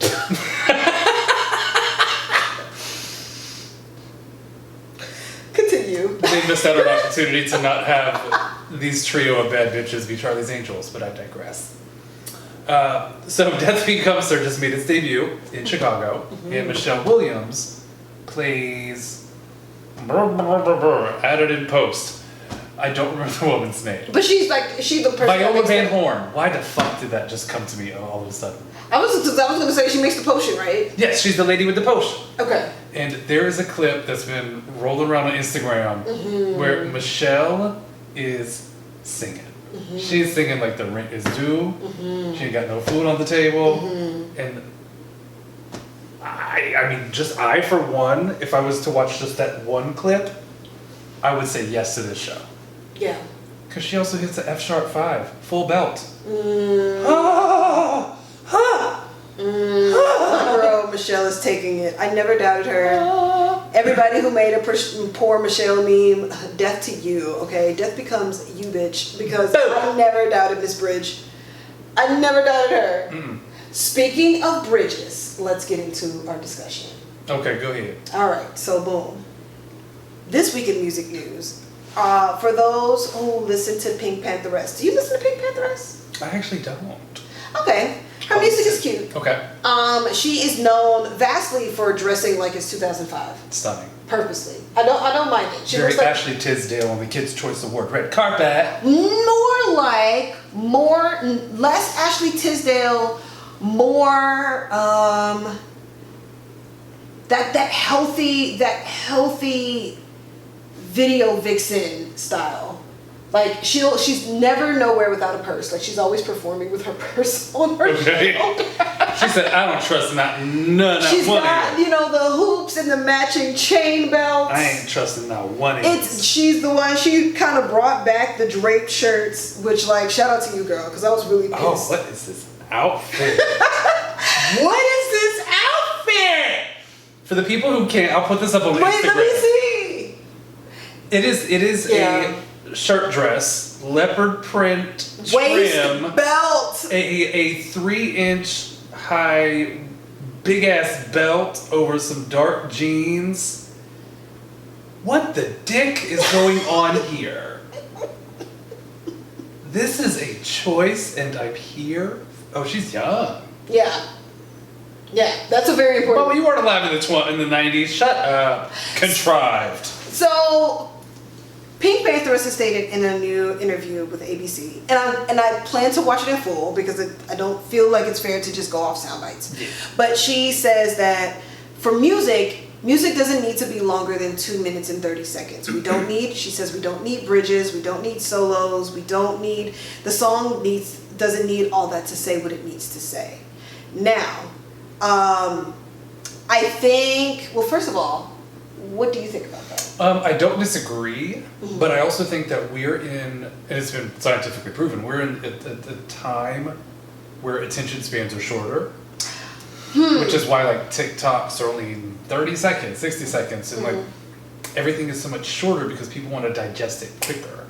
Continue. They missed out on an opportunity to not have these trio of bad bitches be Charlie's Angels, but I digress. So Death Becomes Her just made its debut in Chicago, and Michelle Williams plays added in post. I don't remember the woman's name. But she's the person. Viola Van Horn. Why the fuck did that just come to me all of a sudden? I was gonna say she makes the potion, right? Yes, she's the lady with the potion. Okay. And there is a clip that's been rolling around on Instagram where Michelle is singing. She's singing like the rent is due. She ain't got no food on the table. And I mean, I for one, if I was to watch just that one clip, I would say yes to this show. Yeah. Because she also hits the F-sharp 5, full belt. Ah! Ah! Bro, Michelle is taking it. I never doubted her. Everybody who made a poor Michelle meme, death to you, okay? Death becomes you, bitch. Because I never doubted Miss Bridge. I never doubted her. Speaking of bridges, let's get into our discussion. Okay, go ahead. All right, so boom. This week in music news, for those who listen to Pink Pantheress, do you listen to Pink Pantheress? I actually don't. Okay. Her music is cute. Okay. She is known vastly for dressing like it's 2005. Stunning. Purposely. I don't mind it. She Very looks like Ashley Tisdale on the Kids' Choice Award red carpet. less Ashley Tisdale, more that healthy video vixen style. Like she's never nowhere without a purse. Like she's always performing with her purse on her shoulder. She said, "I don't trust not one." She's got the hoops and the matching chain belts. I ain't trusting not one. She's the one. She kind of brought back the draped shirts, which shout out to you, girl, because I was really pissed. Oh, what is this outfit? What is this outfit? For the people who can't, I'll put this up on Instagram. Wait, let me see. It is a shirt dress, leopard print Waist trim, belt, a 3-inch high, big ass belt over some dark jeans. What the dick is going on here? This is a choice, and I'm here. Oh, she's young. Yeah, that's a very important. Well, you weren't alive in the 90s. Shut up. Contrived. So, Pink Pantheress has stated in a new interview with ABC, and I plan to watch it in full because I don't feel like it's fair to just go off sound bites. Yeah. But she says that for music doesn't need to be longer than 2 minutes and 30 seconds. She says we don't need bridges, we don't need solos, the song doesn't need all that to say what it needs to say. Now, I think, well, first of all, what do you think about that? I don't disagree, but I also think that we're in, and it's been scientifically proven, we're in a time where attention spans are shorter. Which is why like TikToks are only 30 seconds, 60 seconds, and like everything is so much shorter because people want to digest it quicker.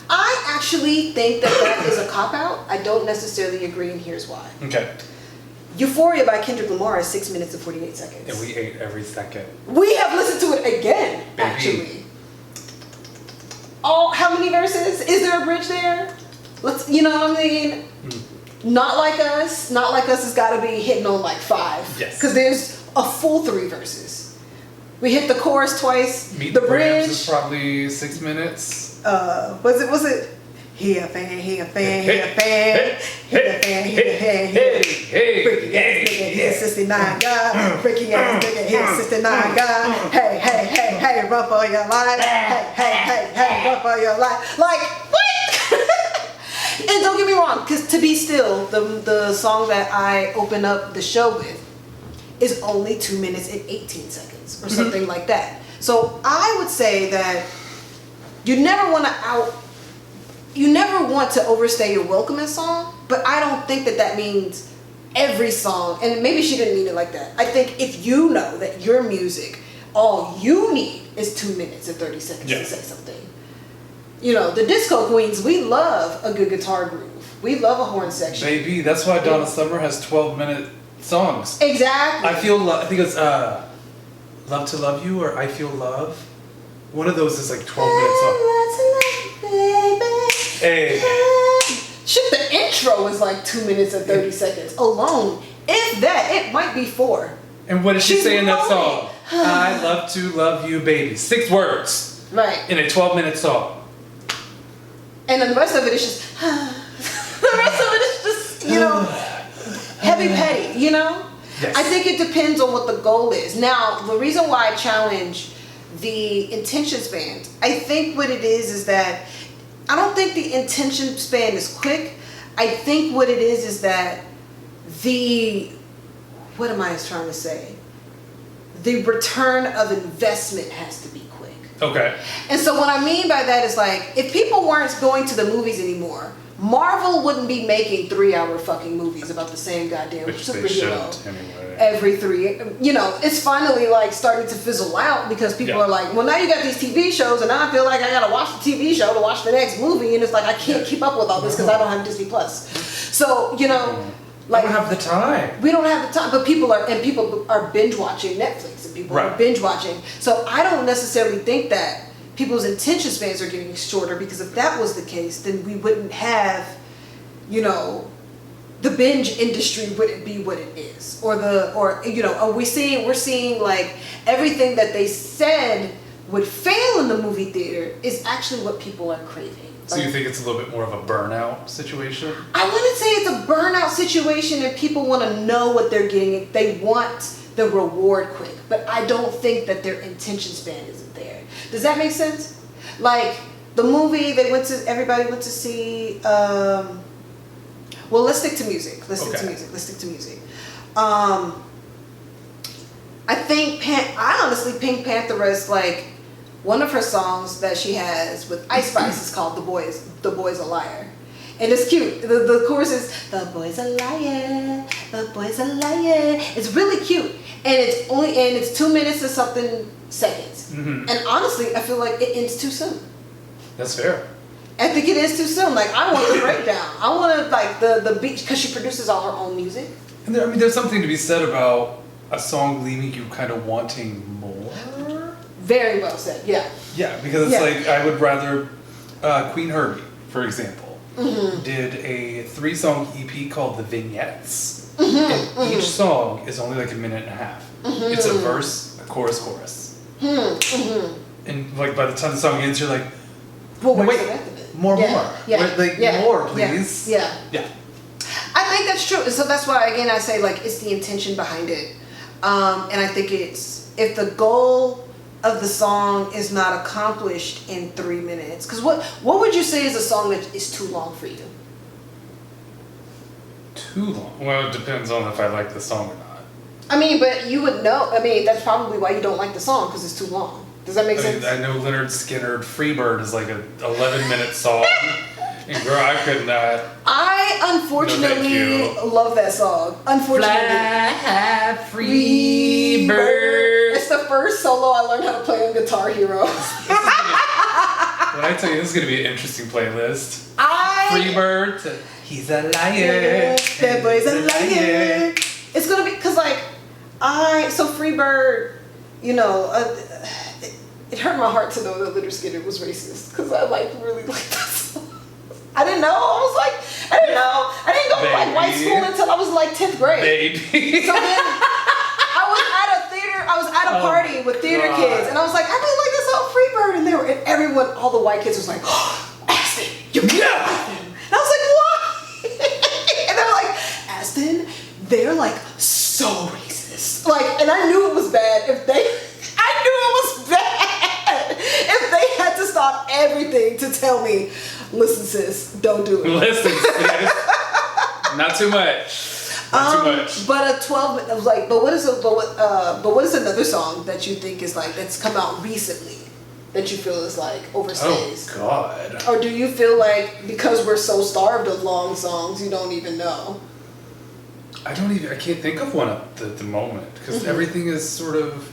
I actually think that is a cop-out. I don't necessarily agree, and here's why. Okay. Euphoria by Kendrick Lamar is 6 minutes and 48 seconds. And we ate every second. We have listened to it again, Baby. actually. Oh, how many verses? Is there a bridge there? You know what I mean? Not Like Us. Not Like Us has got to be hitting on like 5. Yes. Because there's a full 3 verses. We hit the chorus twice. Meet the the bridge is probably 6 minutes. Was it? He a fan, he a fan, he a fan, he a fan, he a fan, he a fan. Freaky ass nigga, he a 69 guy. Freaky ass nigga, he a 69 guy. Hey, hey, hey, hey, run for your life. Hey, hey, hey, hey, run for your life. Like, what? And don't get me wrong, because To Be Still, the song that I open up the show with, is only 2 minutes and 18 seconds or something like that. So I would say that you never want to overstay your welcome in song, but I don't think that means every song, and maybe she didn't mean it like that. I think if you know that your music, all you need is 2 minutes and 30 seconds to say something. You know, the disco queens, we love a good guitar groove. We love a horn section. Baby, that's why Donna Summer has 12-minute songs. Exactly. I think it's Love to Love You or I Feel Love. One of those is like 12-minute songs. Hey. Shit, the intro is like 2 minutes and 30 seconds alone. If that, it might be 4. And what does she say in that rolling. song? I love to love you, baby. 6 words. Right. In a 12-minute song. And then the rest of it is just, the rest of it is just, you know, heavy petty, you know? Yes. I think it depends on what the goal is. Now, the reason why I challenge the intention span, I think what it is that I don't think the intention span is quick. I think what it is that what am I trying to say? The return of investment has to be quick. Okay. And so what I mean by that is like, if people weren't going to the movies anymore, Marvel wouldn't be making 3-hour fucking movies about the same goddamn Which they superhero shouldn't anyway. every 3. You know, it's finally like starting to fizzle out because people are like, well, now you got these TV shows, and now I feel like I gotta watch the TV show to watch the next movie, and it's like I can't keep up with all this because I don't have Disney Plus. So you know, like I don't have the time. We don't have the time, but people are binge watching Netflix, and people are binge watching. So I don't necessarily think that people's attention spans are getting shorter, because if that was the case, then we wouldn't have, you know, the binge industry wouldn't be what it is, or you know, we're seeing like everything that they said would fail in the movie theater is actually what people are craving. So you think it's a little bit more of a burnout situation? I wouldn't say it's a burnout situation, and people want to know what they're getting. They want the reward quick, but I don't think that their attention span isn't there. Does that make sense? Like the movie everybody went to see. Well, let's stick to music. Let's stick to music. I honestly Pink Panther is like one of her songs that she has with Ice Spice is called The Boy's a Liar. And it's cute. The chorus is, the boy's a liar, the boy's a liar. It's really cute. And it's 2 minutes and something seconds. Mm-hmm. And honestly, I feel like it ends too soon. That's fair. I think it is too soon. Like, I want the breakdown. I want like the beat, because she produces all her own music. And there's something to be said about a song leaving you kind of wanting more. Very well said, yeah. Yeah, because it's like, I would rather, Queen Herbie, for example, did a 3-song EP called The Vignettes. And each song is only like a minute and a half. It's a verse, a chorus. And like by the time the song ends, you're like, well, no, wait, more. Yeah. More, please. Yeah. I think that's true. So that's why, again, I say like it's the intention behind it. And I think it's, if the goal of the song is not accomplished in 3 minutes, because what would you say is a song that is too long for you? Too long? Well, it depends on if I like the song or not. I mean, but you would know. I mean, that's probably why you don't like the song, because it's too long. Does that make sense? I know Leonard Skinner's Freebird is like an 11-minute song. And girl, I could not. I unfortunately love that song. Unfortunately. Fly Free bird. It's the first solo I learned how to play on Guitar Hero. When I tell you, this is gonna be an interesting playlist. Free bird to he's a liar. That boy's a liar. It's gonna be because so Free Bird, you know, it hurt my heart to know that Lynyrd Skynyrd was racist because I really liked that song. I didn't know. I didn't know. I didn't go to white school until I was 10th grade. Baby. So then I was at a party with theater kids, and I was like, I really like this song Free Bird, and everyone, all the white kids was like, oh, Astin, you know. And I was like, what? And they're like, Astin, they're so racist. And I knew it was bad if they had to stop everything to tell me, listen sis, don't do it. Listen sis, not too much. Not too much. But a 12, I was like, but what is another song that you think is that's come out recently that you feel is overstays? Oh God. Or do you feel because we're so starved of long songs, you don't even know? I can't think of one at the moment because everything is sort of,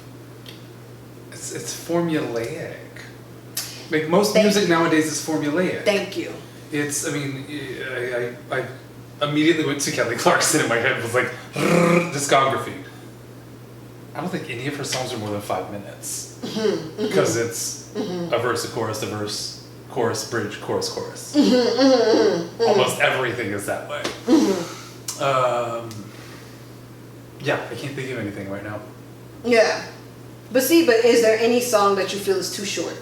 it's formulaic. Most music nowadays is formulaic. Thank you. I immediately went to Kelly Clarkson in my head, was discography. I don't think any of her songs are more than 5 minutes because it's a verse, a chorus, bridge, chorus. Almost everything is that way. Yeah, I can't think of anything right now. Yeah. But is there any song that you feel is too short?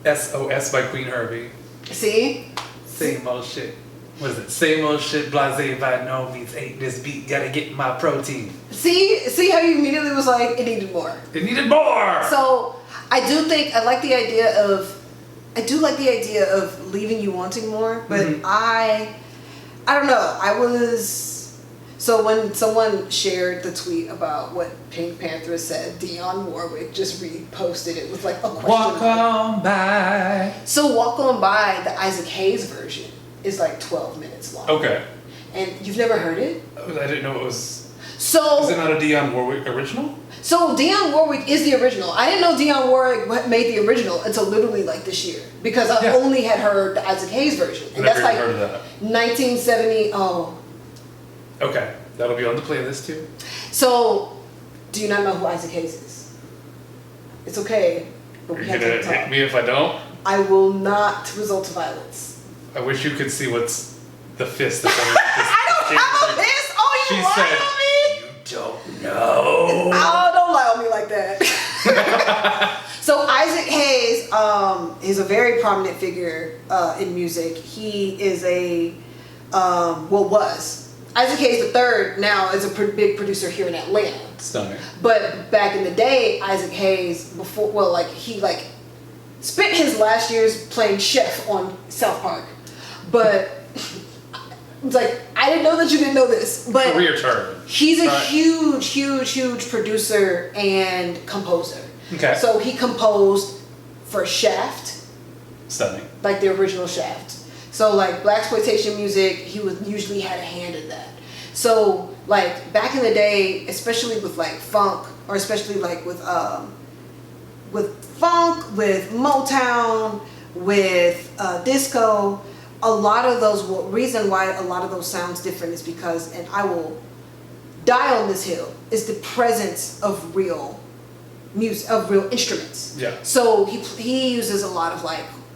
SOS by Queen Herbie. See? Same old shit. What is it? Same old shit, blase by no means ain't this beat, gotta get my protein. See how you immediately was like, it needed more. It needed more! So, I like the idea of leaving you wanting more, but I don't know, so when someone shared the tweet about what Pink Panther said, Dionne Warwick just reposted it with a question. Walk on by. So Walk On By, the Isaac Hayes version, is 12 minutes long. Okay. And you've never heard it? I didn't know it was. So. Is it not a Dionne Warwick original? So Dionne Warwick is the original. I didn't know Dionne Warwick made the original until literally this year because I only had heard the Isaac Hayes version, and that's heard of that. 1970. Oh. Okay, that'll be on the playlist too. So, do you not know who Isaac Hayes is? It's okay, but we have to talk. Hit me if I don't. I will not resort to violence. I wish you could see what's the fist that's on I don't have a fist. Oh, you lied on me. You don't know. Oh, don't lie on me like that. So Isaac Hayes is a very prominent figure in music. He is was. Isaac Hayes III now is a big producer here in Atlanta. Stunning. But back in the day, Isaac Hayes, he spent his last years playing chef on South Park. But it's I didn't know that you didn't know this. But career turn. He's a huge producer and composer. Okay. So he composed for Shaft. Stunning. The original Shaft. So blaxploitation music, he usually had a hand in that. So back in the day, especially with funk, or especially with funk, with Motown, with disco, a lot of those reason why a lot of those sounds different is because, and I will die on this hill, is the presence of real music, of real instruments. Yeah. So he uses a lot of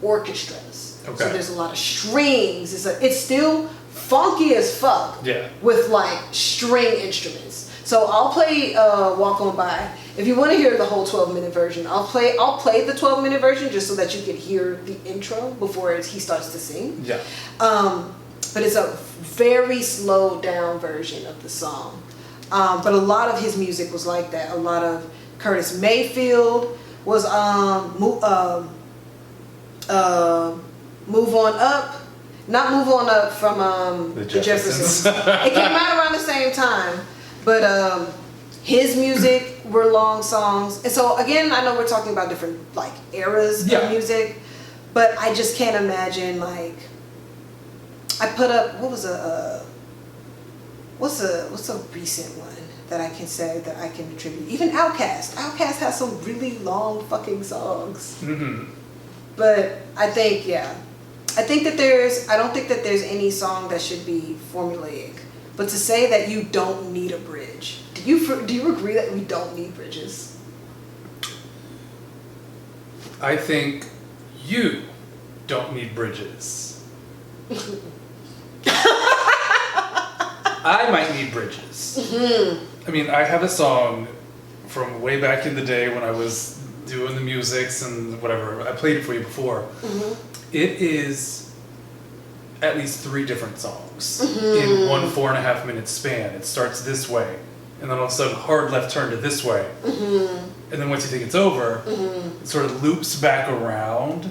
orchestras. Okay. So there's a lot of strings. It's still funky as fuck. Yeah. With string instruments. So I'll play Walk On By. If you want to hear the whole 12-minute version, I'll play the 12-minute version just so that you can hear the intro before he starts to sing. Yeah. But it's a very slowed down version of the song. But a lot of his music was like that. A lot of Curtis Mayfield was Move On Up. Not Move On Up from the Jeffersons. It came out around the same time. But his music were long songs. And so again, I know we're talking about different eras of music, but I just can't imagine I put up, what was what's a recent one that I can say that I can attribute? Even Outkast. Outkast has some really long fucking songs. Mm-hmm. But I think, yeah. I don't think that there's any song that should be formulaic. But to say that you don't need a bridge. Do you agree that we don't need bridges? I think you don't need bridges. I might need bridges. Mm-hmm. I mean, I have a song from way back in the day when I was doing the musics and whatever. I played it for you before. Mm-hmm. It is at least 3 different songs Mm-hmm. in 1 4.5 minute span. It starts this way, and then all of a sudden, hard left turn to this way. Mm-hmm. And then once you think it's over, Mm-hmm. it sort of loops back around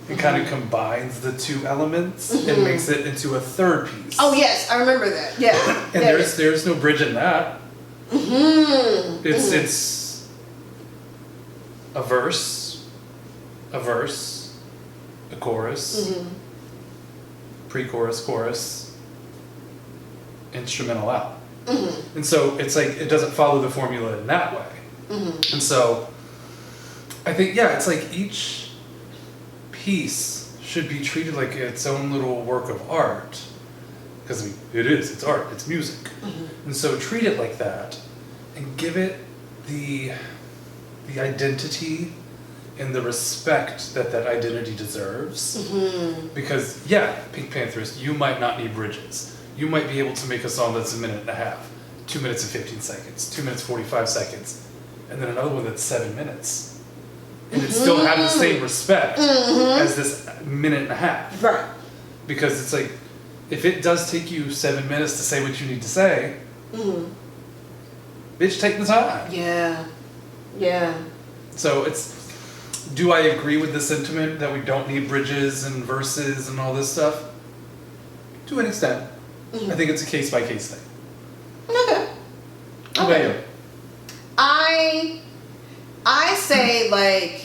and kind of combines the 2 elements and makes it into a 3rd piece. Oh yes, I remember that. Yeah. And yeah. there's no bridge in that. Mm-hmm. It's a verse, a chorus, Mm-hmm. pre-chorus, chorus, instrumental out. Mm-hmm. And so it's like it doesn't follow the formula in that way. Mm-hmm. And so I think, yeah, it's like each piece should be treated like its own little work of art. Because I mean, it's art, it's music. Mm-hmm. And so treat it like that and give it the identity and the respect that identity deserves. Mm-hmm. Because, yeah, Pink Panthers, you might not need bridges. You might be able to make a song that's 1.5 minutes, 2 minutes and 15 seconds, 2 minutes 45 seconds, and then another one that's 7 minutes. And it still have the same respect as this 1.5 minutes. Right. Because it's like, if it does take you 7 minutes to say what you need to say, bitch, take the time. Yeah. Yeah. So do I agree with the sentiment that we don't need bridges and verses and all this stuff? To an extent. I think it's a case-by-case thing. Okay. How about you? I say, like,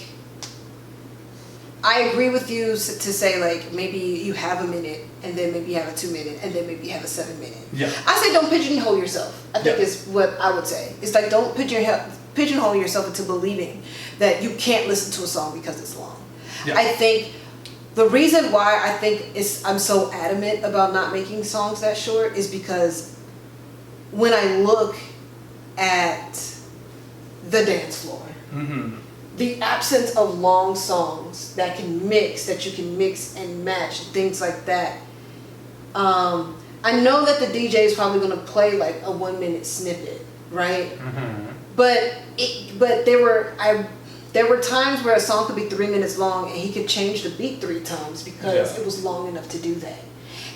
I agree with you to say, like, maybe you have a minute, and then maybe you have a 2 minute, and then maybe you have a 7 minute. Yeah. I say don't pigeonhole yourself, I think Yeah. is what I would say. It's like don't pigeonhole yourself into believing that you can't listen to a song because it's long. Yeah. I think the reason why I think I'm so adamant about not making songs that short is because when I look at the dance floor, the absence of long songs that you can mix and match, things like that. I know that the DJ is probably going to play like a 1 minute snippet, right? But there were times where a song could be 3 minutes long and he could change the beat 3 times because it was long enough to do that.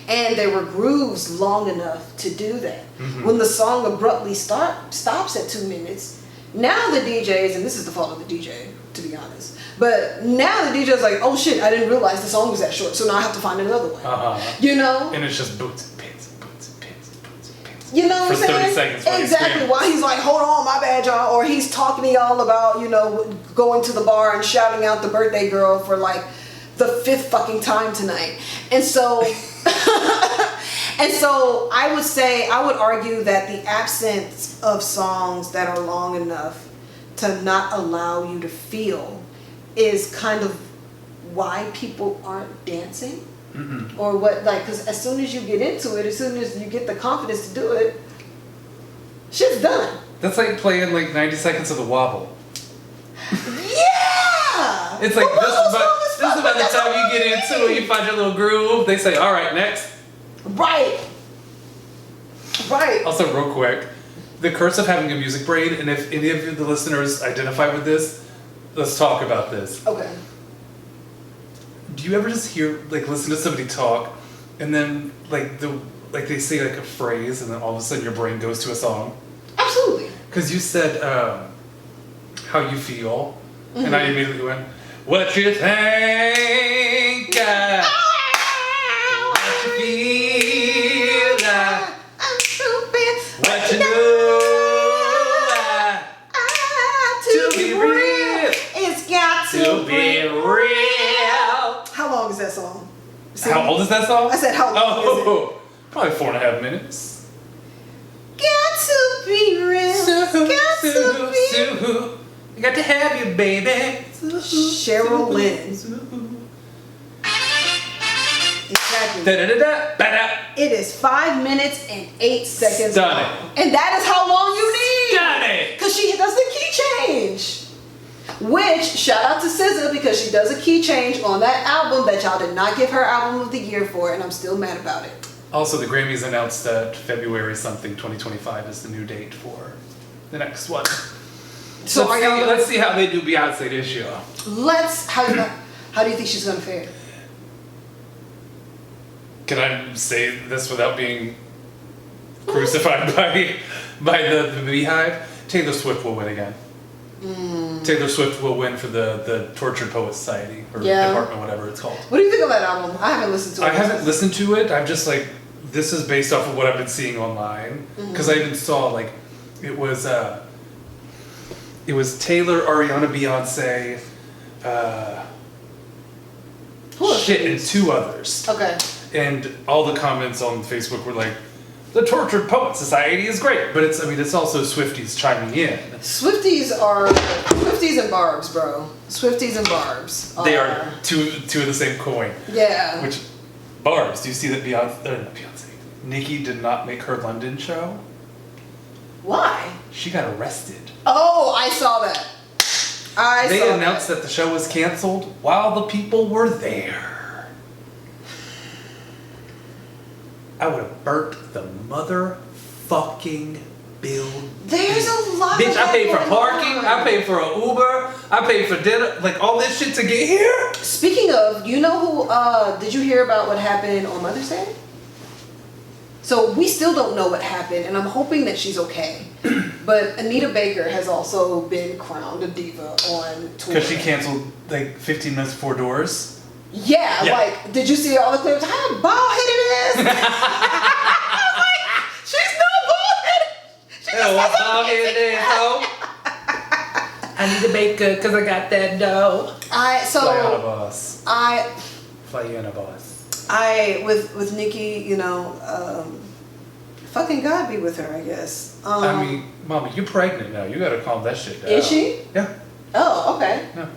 And there were grooves long enough to do that. When the song abruptly stops at 2 minutes, now the DJs, and this is the fault of the DJ, to be honest, but now the DJ's like, oh shit, I didn't realize the song was that short, so now I have to find another one. You know? And it's just boots and pins, boots and pins, boots and pins. You know what I'm saying? 30 seconds while exactly. While he's like, hold on, my bad, y'all. Or he's talking to y'all about, going to the bar and shouting out the birthday girl for like the 5th fucking time tonight. And so, I would argue that the absence of songs that are long enough to not allow you to feel is kind of why people aren't dancing. Or what, like, because as soon as you get into it, as soon as you get the confidence to do it, shit's done. That's like playing like 90 seconds of the wobble. Yeah! It's like this is about the time you get into it, you find your little groove. They say, all right, next. Right. Also, real quick, the curse of having a music brain, and if any of the listeners identify with this, let's talk about this. Okay. Do you ever just listen to somebody talk, and then they say like a phrase, and then all of a sudden your brain goes to a song? Absolutely. Because you said how you feel, and I immediately went, what you think, what you feel, I'm stupid. what you know, to be real, it's got to be real. How long is that song? How old is that song? I said how long is it? Probably 4.5 minutes. Sue, I got to have you, baby. Cheryl Lynn. Exactly. Da-da-da-da-da. It is 5 minutes and 8 seconds Stunning. long. And that is how long you need. Stunning. Because she does the key change. Which, shout out to SZA because she does a key change on that album that y'all did not give her album of the year for, and I'm still mad about it. Also, the Grammys announced that February something 2025 is the new date for the next one. So let's see how they do Beyonce this year. How do you think she's gonna fare? Can I say this without being crucified by the Beehive? Taylor Swift will win again. Taylor Swift will win for the Tortured Poets Society or Department, whatever it's called. What do you think of that album? I haven't listened to it. I haven't listened to it. I'm just like, this is based off of what I've been seeing online. Because I even saw like, it was Taylor, Ariana, Beyonce, and 2 others. Okay. And all the comments on Facebook were like, the Tortured Poet Society is great, but it's also Swifties chiming in. Swifties and Barbs, bro. Swifties and Barbs. They are two of the same coin. Yeah. Which, Barbs, do you see that Nicki did not make her London show? Why? She got arrested. Oh, I saw that. They announced that the show was canceled while the people were there. I would have burnt the motherfucking building. There's a lot Bitch, of I paid for going parking, on. I paid for an Uber, I paid for dinner, like all this shit to get here. Speaking of, you know who, did you hear about what happened on Mother's Day? So we still don't know what happened, and I'm hoping that she's okay. But Anita Baker has also been crowned a diva on tour. Because she canceled like 15 minutes before doors. Yeah, like, did you see all the clips? How bald-headed it is? Like, she's not bald-headed. She just bald-headed hoe. I need a baker because I got that dough. Fly on a bus. Fly in a bus. With Nicki, you know, fucking God be with her, I guess. I mean, Mama, you're pregnant now. You gotta calm that shit down. Is she? Yeah. Oh, okay. Yeah.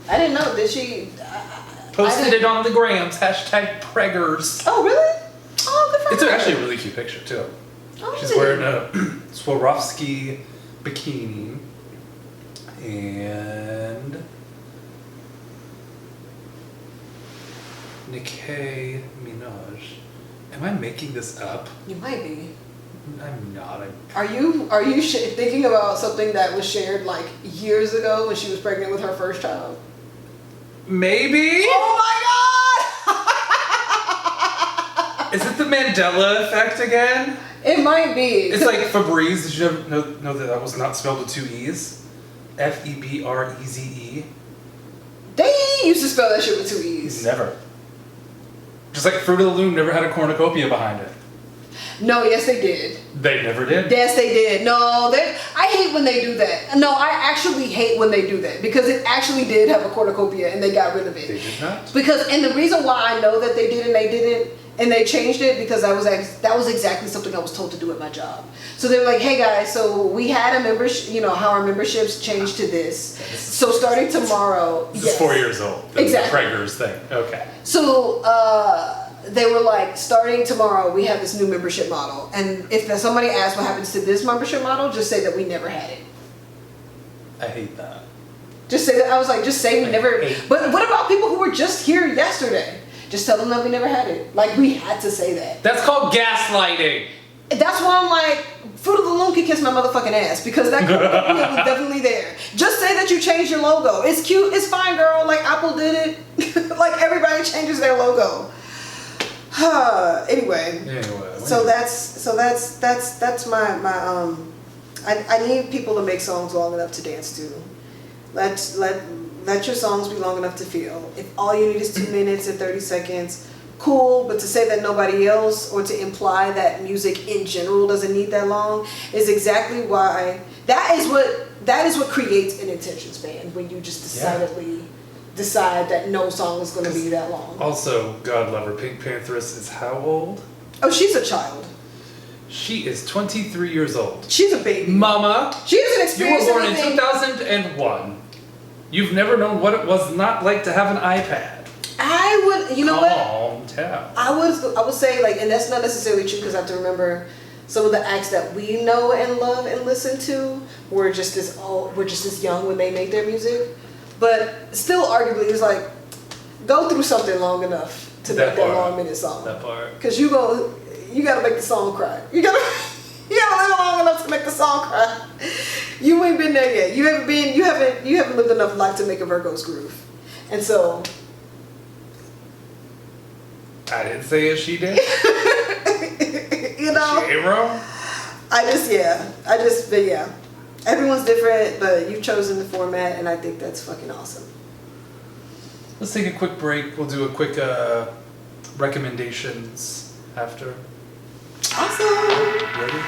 I didn't know. Did she? Posted it on the grams. #preggers. Oh, really? Oh, good for It's her. actually a really cute picture, too. Oh, She's wearing a Swarovski bikini. And Nicki Minaj. Am I making this up? You might be. I'm not. Are you thinking about something that was shared like years ago when she was pregnant with her first child? Maybe? Oh my God! Is it the Mandela effect again? It might be. It's like Febreze. Did you ever know that was not spelled with 2 E's? Febreze. They used to spell that shit with 2 E's. Never. Just like Fruit of the Loom never had a cornucopia behind it. No, yes they did. They never did? Yes they did. No, I hate when they do that. No, I actually hate when they do that because it actually did have a cornucopia and they got rid of it. They did not? And the reason why I know that they did and they didn't and they changed it because that was exactly something I was told to do at my job. So they were like, hey guys, so we had a membership, you know, how our memberships changed to this. So starting tomorrow. This is 4 years old. Exactly. The Preggers thing. Okay. So they were like, starting tomorrow, we have this new membership model. And if somebody asks what happens to this membership model, just say that we never had it. I hate that. Just say that. I was like, just say we never. But what about people who were just here yesterday? Just tell them that we never had it. Like, we had to say that. That's called gaslighting. That's why I'm like, Fruit of the Loom can kiss my motherfucking ass because that cornucopia was definitely there. Just say that you changed your logo. It's cute. It's fine, girl. Like, Apple did it. Like, everybody changes their logo. Anyway. So that's my I need people to make songs long enough to dance to. Let your songs be long enough to feel. If all you need is 2 minutes and 30 seconds, cool. But to say that nobody else or to imply that music in general doesn't need that long is exactly why that is what creates an attention span when you just decidedly decide that no song is going to be that long. Also, God love her, Pink Pantheress is how old? Oh, she's a child. She is 23 years old. She's a baby. Mama, She hasn't you experienced were born in anything. 2001. You've never known what it was not like to have an iPad. I would, you know what? Calm down. I would say, like, and that's not necessarily true because I have to remember some of the acts that we know and love and listen to were just this young when they made their music. But still, arguably, it's like, go through something long enough to make that long-minute song. That part. Because you gotta make the song cry. You gotta live long enough to make the song cry. You ain't been there yet. You haven't lived enough life to make a Virgo's groove. And so I didn't say it, she did. you know, J-Ro? but yeah. Everyone's different, but you've chosen the format, and I think that's fucking awesome. Let's take a quick break. We'll do a quick recommendations after. Awesome. Ready?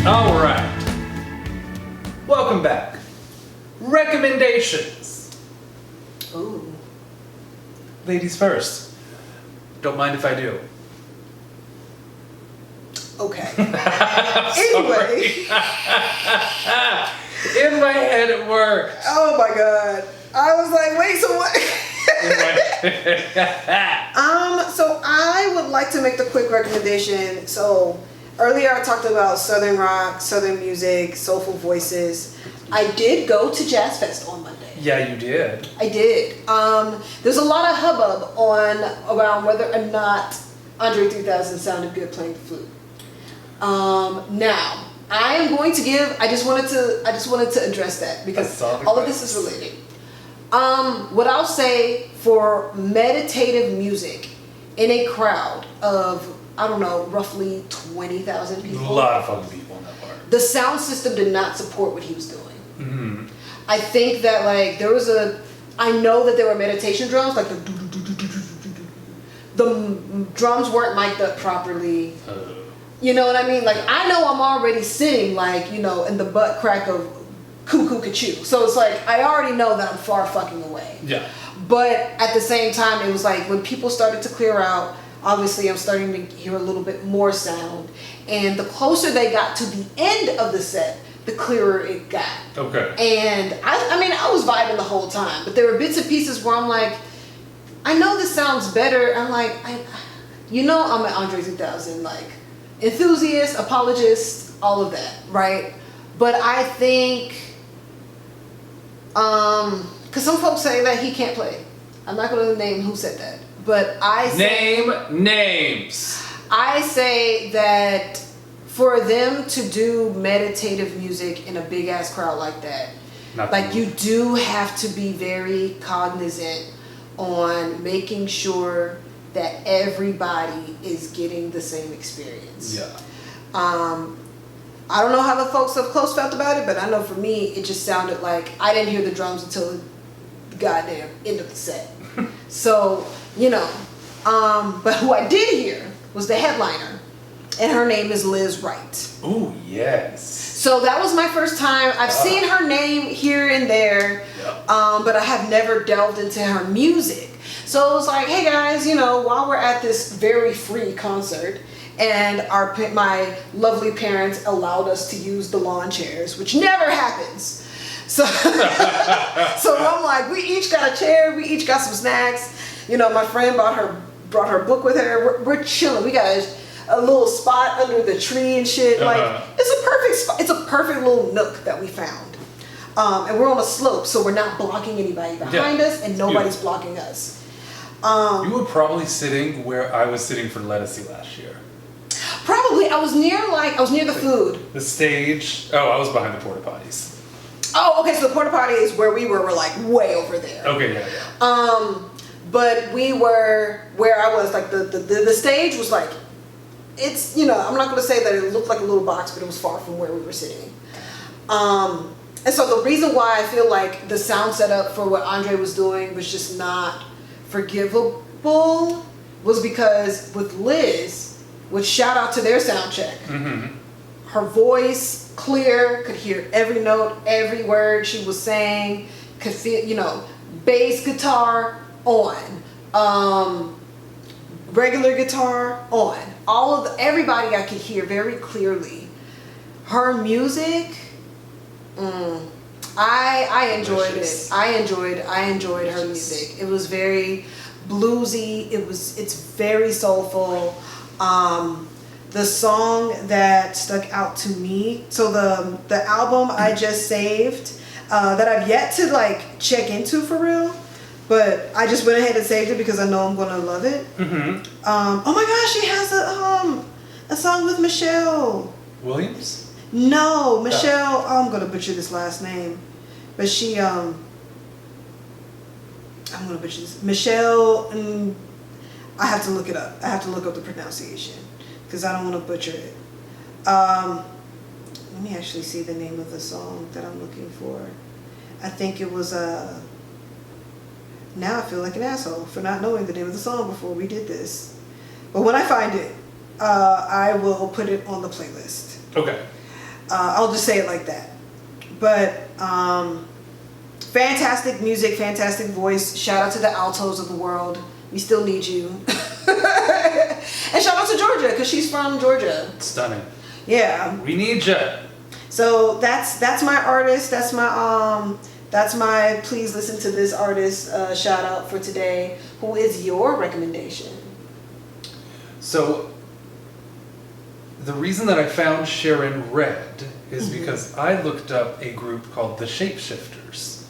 All right. Welcome back. Recommendations. Ooh. Ladies first. Don't mind if I do. Okay. Anyway. In my head it worked. Oh my god. I was like, wait, so what? So I would like to make the quick recommendation. So earlier I talked about Southern rock, Southern music, soulful voices. I did go to Jazz Fest on Monday. Yeah, you did. I did. There's a lot of hubbub around whether or not Andre 3000 sounded good playing the flute. Now, I am going to I just wanted to address that because all of this is related. What I'll say for meditative music in a crowd of, I don't know, roughly 20,000 people. A lot of fucking people in that part. The sound system did not support what he was doing. Mm-hmm. I think that like I know that there were meditation drums, like the drums weren't mic'd up properly. You know what I mean? Like I know I'm already sitting like, you know, in the butt crack of cuckoo ka-choo. So it's like I already know that I'm far fucking away. Yeah. But at the same time, it was like when people started to clear out, obviously I'm starting to hear a little bit more sound. And the closer they got to the end of the set, the clearer it got. Okay. And I mean, I was vibing the whole time, but there were bits and pieces where I'm like, I know this sounds better. I'm like, I'm an Andre 3000, like enthusiast, apologist, all of that, right? But I think, because some folks say that he can't play. I'm not going to name who said that, but I say... Name names. I say that for them to do meditative music in a big ass crowd like that, you do have to be very cognizant on making sure that everybody is getting the same experience. Yeah. I don't know how the folks up close felt about it, but I know for me, it just sounded like I didn't hear the drums until the goddamn end of the set. So, but who I did hear was the headliner, and her name is Liz Wright. Ooh, yes. So that was my first time. I've seen her name here and there, but I have never delved into her music. So it was like, hey guys, while we're at this very free concert, and my lovely parents allowed us to use the lawn chairs, which never happens. So, so I'm like, we each got a chair, we each got some snacks. My friend brought her book with her. We're chilling. We got a little spot under the tree and shit. Like it's a perfect spot. It's a perfect little nook that we found. And we're on a slope, so we're not blocking anybody behind us, and nobody's blocking us. You were probably sitting where I was sitting for Lettucey last year. Probably. I was near the food. The stage. Oh, I was behind the porta potties. Oh, okay. So the porta potties where we were like way over there. Okay, yeah. But we were where I was, like the stage was like, it's, I'm not going to say that it looked like a little box, but it was far from where we were sitting. And And so the reason why I feel like the sound setup for what Andre was doing was just not forgivable was because with Liz, which shout out to their sound check, her voice clear, could hear every note, every word she was saying, could feel, you know, bass guitar on, regular guitar on, everybody I could hear very clearly. Her music, I enjoyed Delicious. it. I enjoyed her music. It was very bluesy. It's very soulful. The song that stuck out to me. So the album I just saved, that I've yet to like check into for real, but I just went ahead and saved it because I know I'm gonna love it. Oh my gosh, she has a song with Michelle Williams? No, Michelle. Oh, I'm gonna butcher this last name, but she I'm gonna butcher this. Michelle. I have to look it up. I have to look up the pronunciation because I don't want to butcher it. Let me actually see the name of the song that I'm looking for. I think it was Now I feel like an asshole for not knowing the name of the song before we did this. But when I find it, I will put it on the playlist. Okay. I'll just say it like that. But fantastic music, fantastic voice. Shout out to the altos of the world. We still need you. And shout out to Georgia because she's from Georgia. Stunning. Yeah. We need you. So that's my artist. That's my please listen to this artist shout out for today. Who is your recommendation? So the reason that I found Sharon Redd is because I looked up a group called the Shapeshifters.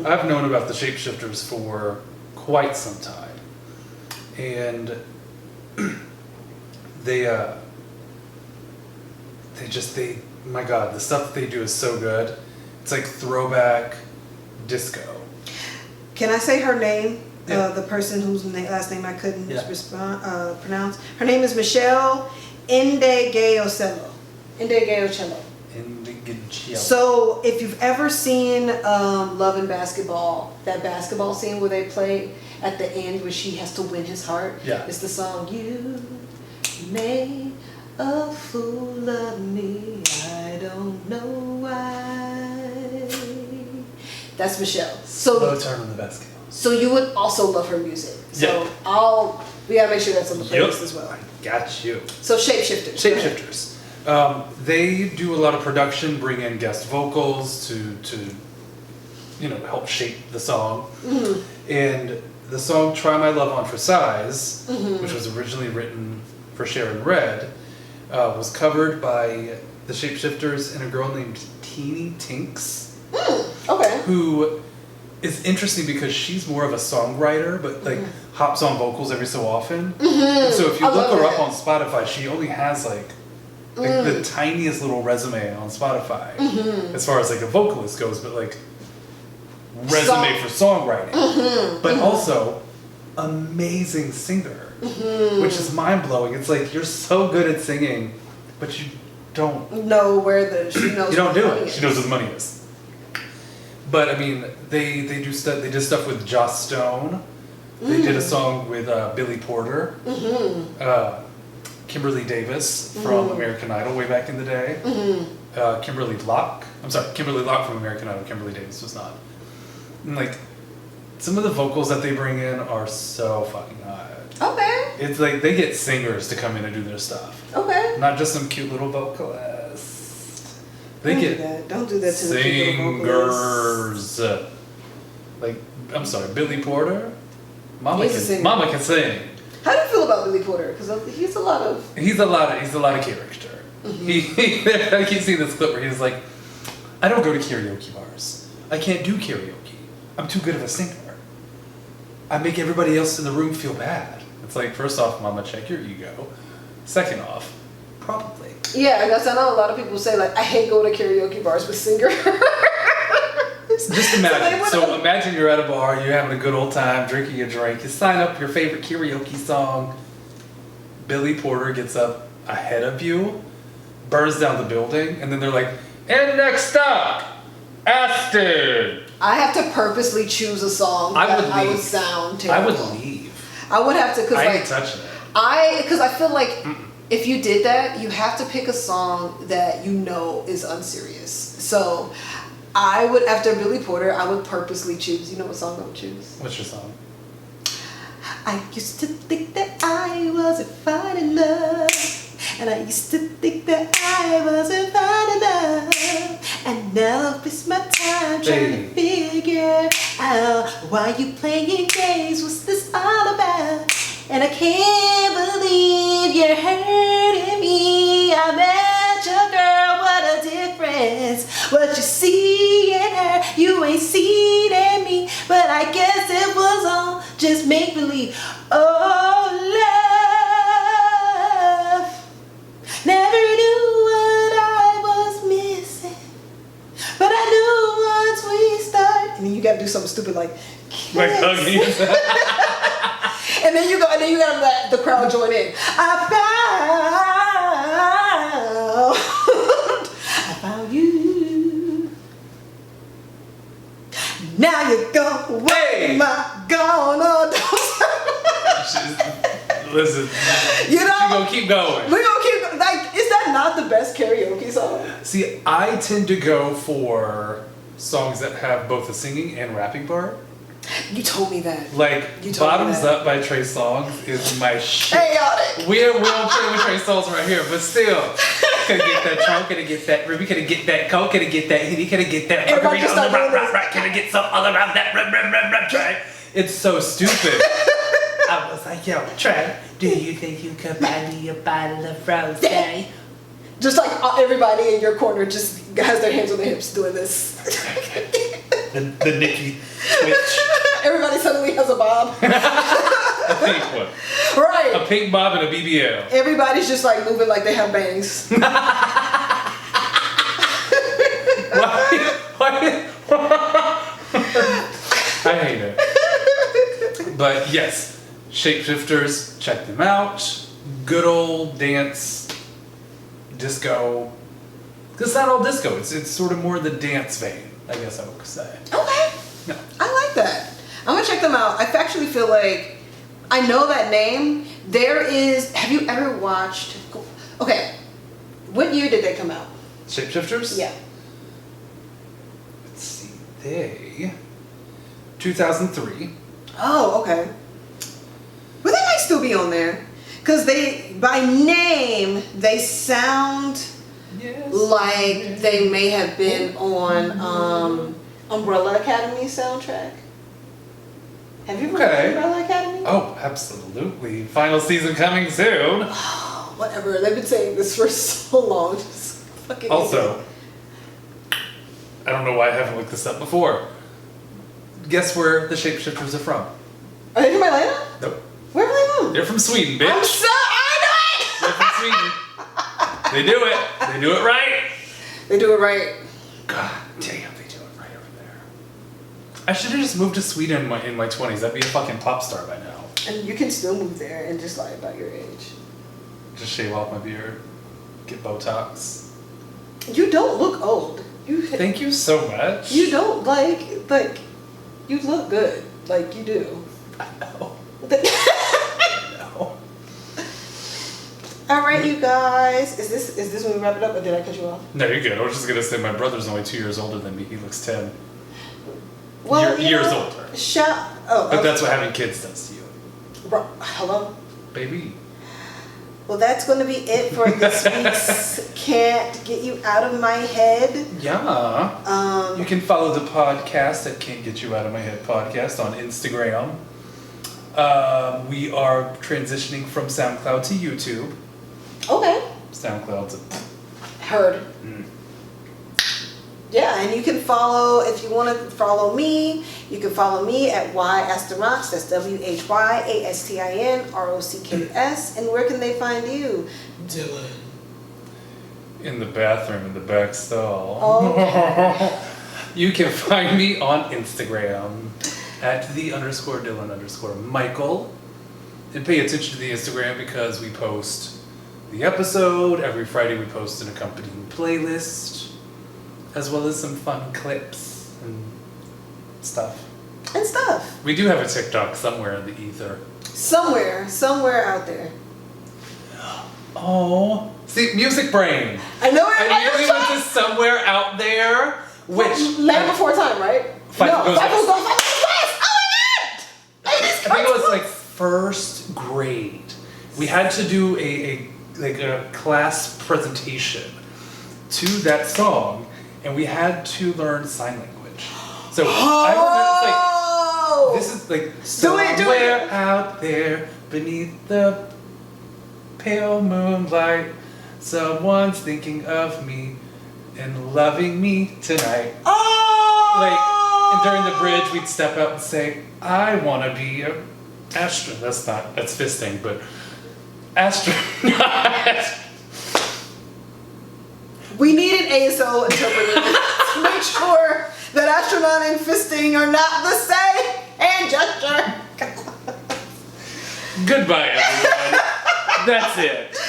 I've known about the Shapeshifters for quite some time. And my God, the stuff that they do is so good. It's like throwback disco. Can I say her name? Yeah. The person whose last name I couldn't pronounce. Her name is Michelle Indegeocello. Indegeocello. So if you've ever seen Love and Basketball, that basketball scene where they play at the end where she has to win his heart, it's the song You Made a Fool of Me, I don't know why. That's Michelle. Slow turn on the basketball. So you would also love her music. So we gotta make sure that's on the playlist as well. I got you. So Shapeshifters. Shapeshifters. They do a lot of production, bring in guest vocals to help shape the song. And the song Try My Love On For Size, which was originally written for Sharon Redd, was covered by the Shapeshifters and a girl named Teeny Tinks. Okay. Who is interesting because she's more of a songwriter, but like hops on vocals every so often. And so if you look her up on Spotify, she only has like the tiniest little resume on Spotify as far as like a vocalist goes, but like resume for songwriting. But also amazing singer, which is mind blowing. It's like you're so good at singing, but you don't know where she knows. You don't do it. She knows where the money is. But I mean, they do stuff. They did stuff with Joss Stone. They did a song with Billy Porter, Kimberly Davis from American Idol way back in the day. Kimberly Locke from American Idol. Kimberly Davis was not. And like, some of the vocals that they bring in are so fucking hot. Okay. It's like they get singers to come in and do their stuff. Okay. Not just some cute little vocalists. They Don't do that to the singers. Like, I'm sorry, Billy Porter? Mama can sing. How do you feel about Billy Porter? Because he's a lot of character. I keep seeing this clip where he's like, I don't go to karaoke bars. I can't do karaoke. I'm too good of a singer. I make everybody else in the room feel bad. It's like, first off, mama, check your ego. Second off, probably. Yeah, I guess I know a lot of people say like, I hate going to karaoke bars with singers. Just imagine. So imagine you're at a bar, you're having a good old time, drinking a drink. You sign up your favorite karaoke song. Billy Porter gets up ahead of you, burns down the building, and then they're like, and next up, Astin! I have to purposely choose a song I that would I would leave. sound I terrible. would leave. I would have to, cause I like ain't touching it. because I feel like if you did that, you have to pick a song that you know is unserious. So I would, after Billy Porter, I would purposely choose. You know what song I would choose? What's your song? I used to think that I wasn't fine enough. And I used to think that I wasn't fine enough. And now it's my time trying to figure out why you playing games. What's this all about? And I can't believe you're hurting me. I met your girl, what a difference. What you see in her, you ain't seen in me. But I guess it was all just make believe. Oh, love. Never knew what I was missing. But I knew once we started. And then you gotta do something stupid like Like hugging. and then you gotta let the crowd join in. I found you. Now you're gone. Hey! My gone. Oh, Listen, you know, she gonna keep going. we're gonna keep like. Is that not the best karaoke song? See, I tend to go for songs that have both a singing and rapping part. You told me that. Like, You told me Bottoms that. Up by Trey Songz is my shit. Chaotic. We don't play with Trey Songz right here, but still. Could get that Trump, could get that Ruby, could get that Coke, could get that Henny, could get that Everybody just start doing this. Can I get some other around that Trey? It's so stupid. I was like, yo, Trey, do you think you could buy me a bottle of rosé? Just like everybody in your corner just has their hands on their hips doing this. The Nicki twitch. Everybody suddenly has a bob. A pink one. Right. A pink bob and a BBL. Everybody's just like moving like they have bangs. Why? I hate it. But yes, Shapeshifters, check them out. Good old dance, disco. It's not all disco, it's sort of more the dance vein, I guess I would say. Okay. No. I like that. I'm gonna check them out. I actually feel like I know that name. Have you ever watched, okay, what year did they come out? Shapeshifters? Yeah. Let's see, 2003. Oh, okay. Well, they might still be on there. Because by name, they sound Yes. like they may have been on Umbrella Academy soundtrack. Have you ever watched Umbrella Academy? Oh, absolutely. Final season coming soon. Whatever. They've been saying this for so long. Just fucking Also, I don't know why I haven't looked this up before. Guess where the Shapeshifters are from? Are they from Atlanta? Nope. Where are they from? They're from Sweden, bitch. I know They're from Sweden. They do it. They do it right. it! They do it right. God damn, they do it right over there. I should have just moved to Sweden in my 20s. I'd be a fucking pop star by now. And you can still move there and just lie about your age. Just shave off my beard. Get Botox. You don't look old. Thank you so much. You don't like you look good. Like you do. I know. I know. All right, you guys. Is this when we wrap it up, or did I cut you off? No, you're good. I was just gonna say my brother's only 2 years older than me. He looks 10. Well, Years older. But That's what having kids does to you. Hello. Baby. Well, that's going to be it for this week's Can't Get You Out of My Head. Yeah. You can follow the podcast at Can't Get You Out of My Head podcast on Instagram. We are transitioning from SoundCloud to YouTube. Okay. SoundCloud's Heard. Yeah, and you can follow, if you want to follow me, you can follow me at AstinRocks. That's WhyAstinRocks. And where can they find you? Dylan. in the bathroom in the back stall. Oh. You can find me on Instagram at @the_Dylan_Michael. And pay attention to the Instagram because we post the episode. Every Friday we post an accompanying playlist. as well as some fun clips and stuff. And stuff. We do have a TikTok somewhere in the ether. Somewhere out there. Oh, see, Music Brain. I know it. I really went to somewhere out there, which Land Before Time, right? Five Goes Five West. Goes West. Oh my God! I think it was like first grade. We had to do a class presentation to that song, and we had to learn sign language. So I remember, this is like somewhere out there beneath the pale moonlight, someone's thinking of me and loving me tonight. And during the bridge, we'd step out and say, I want to be an astronaut. That's fisting, but astronaut. We need an ASL interpreter to make sure that astronaut and fisting are not the same hand gesture. Goodbye, everyone. That's it.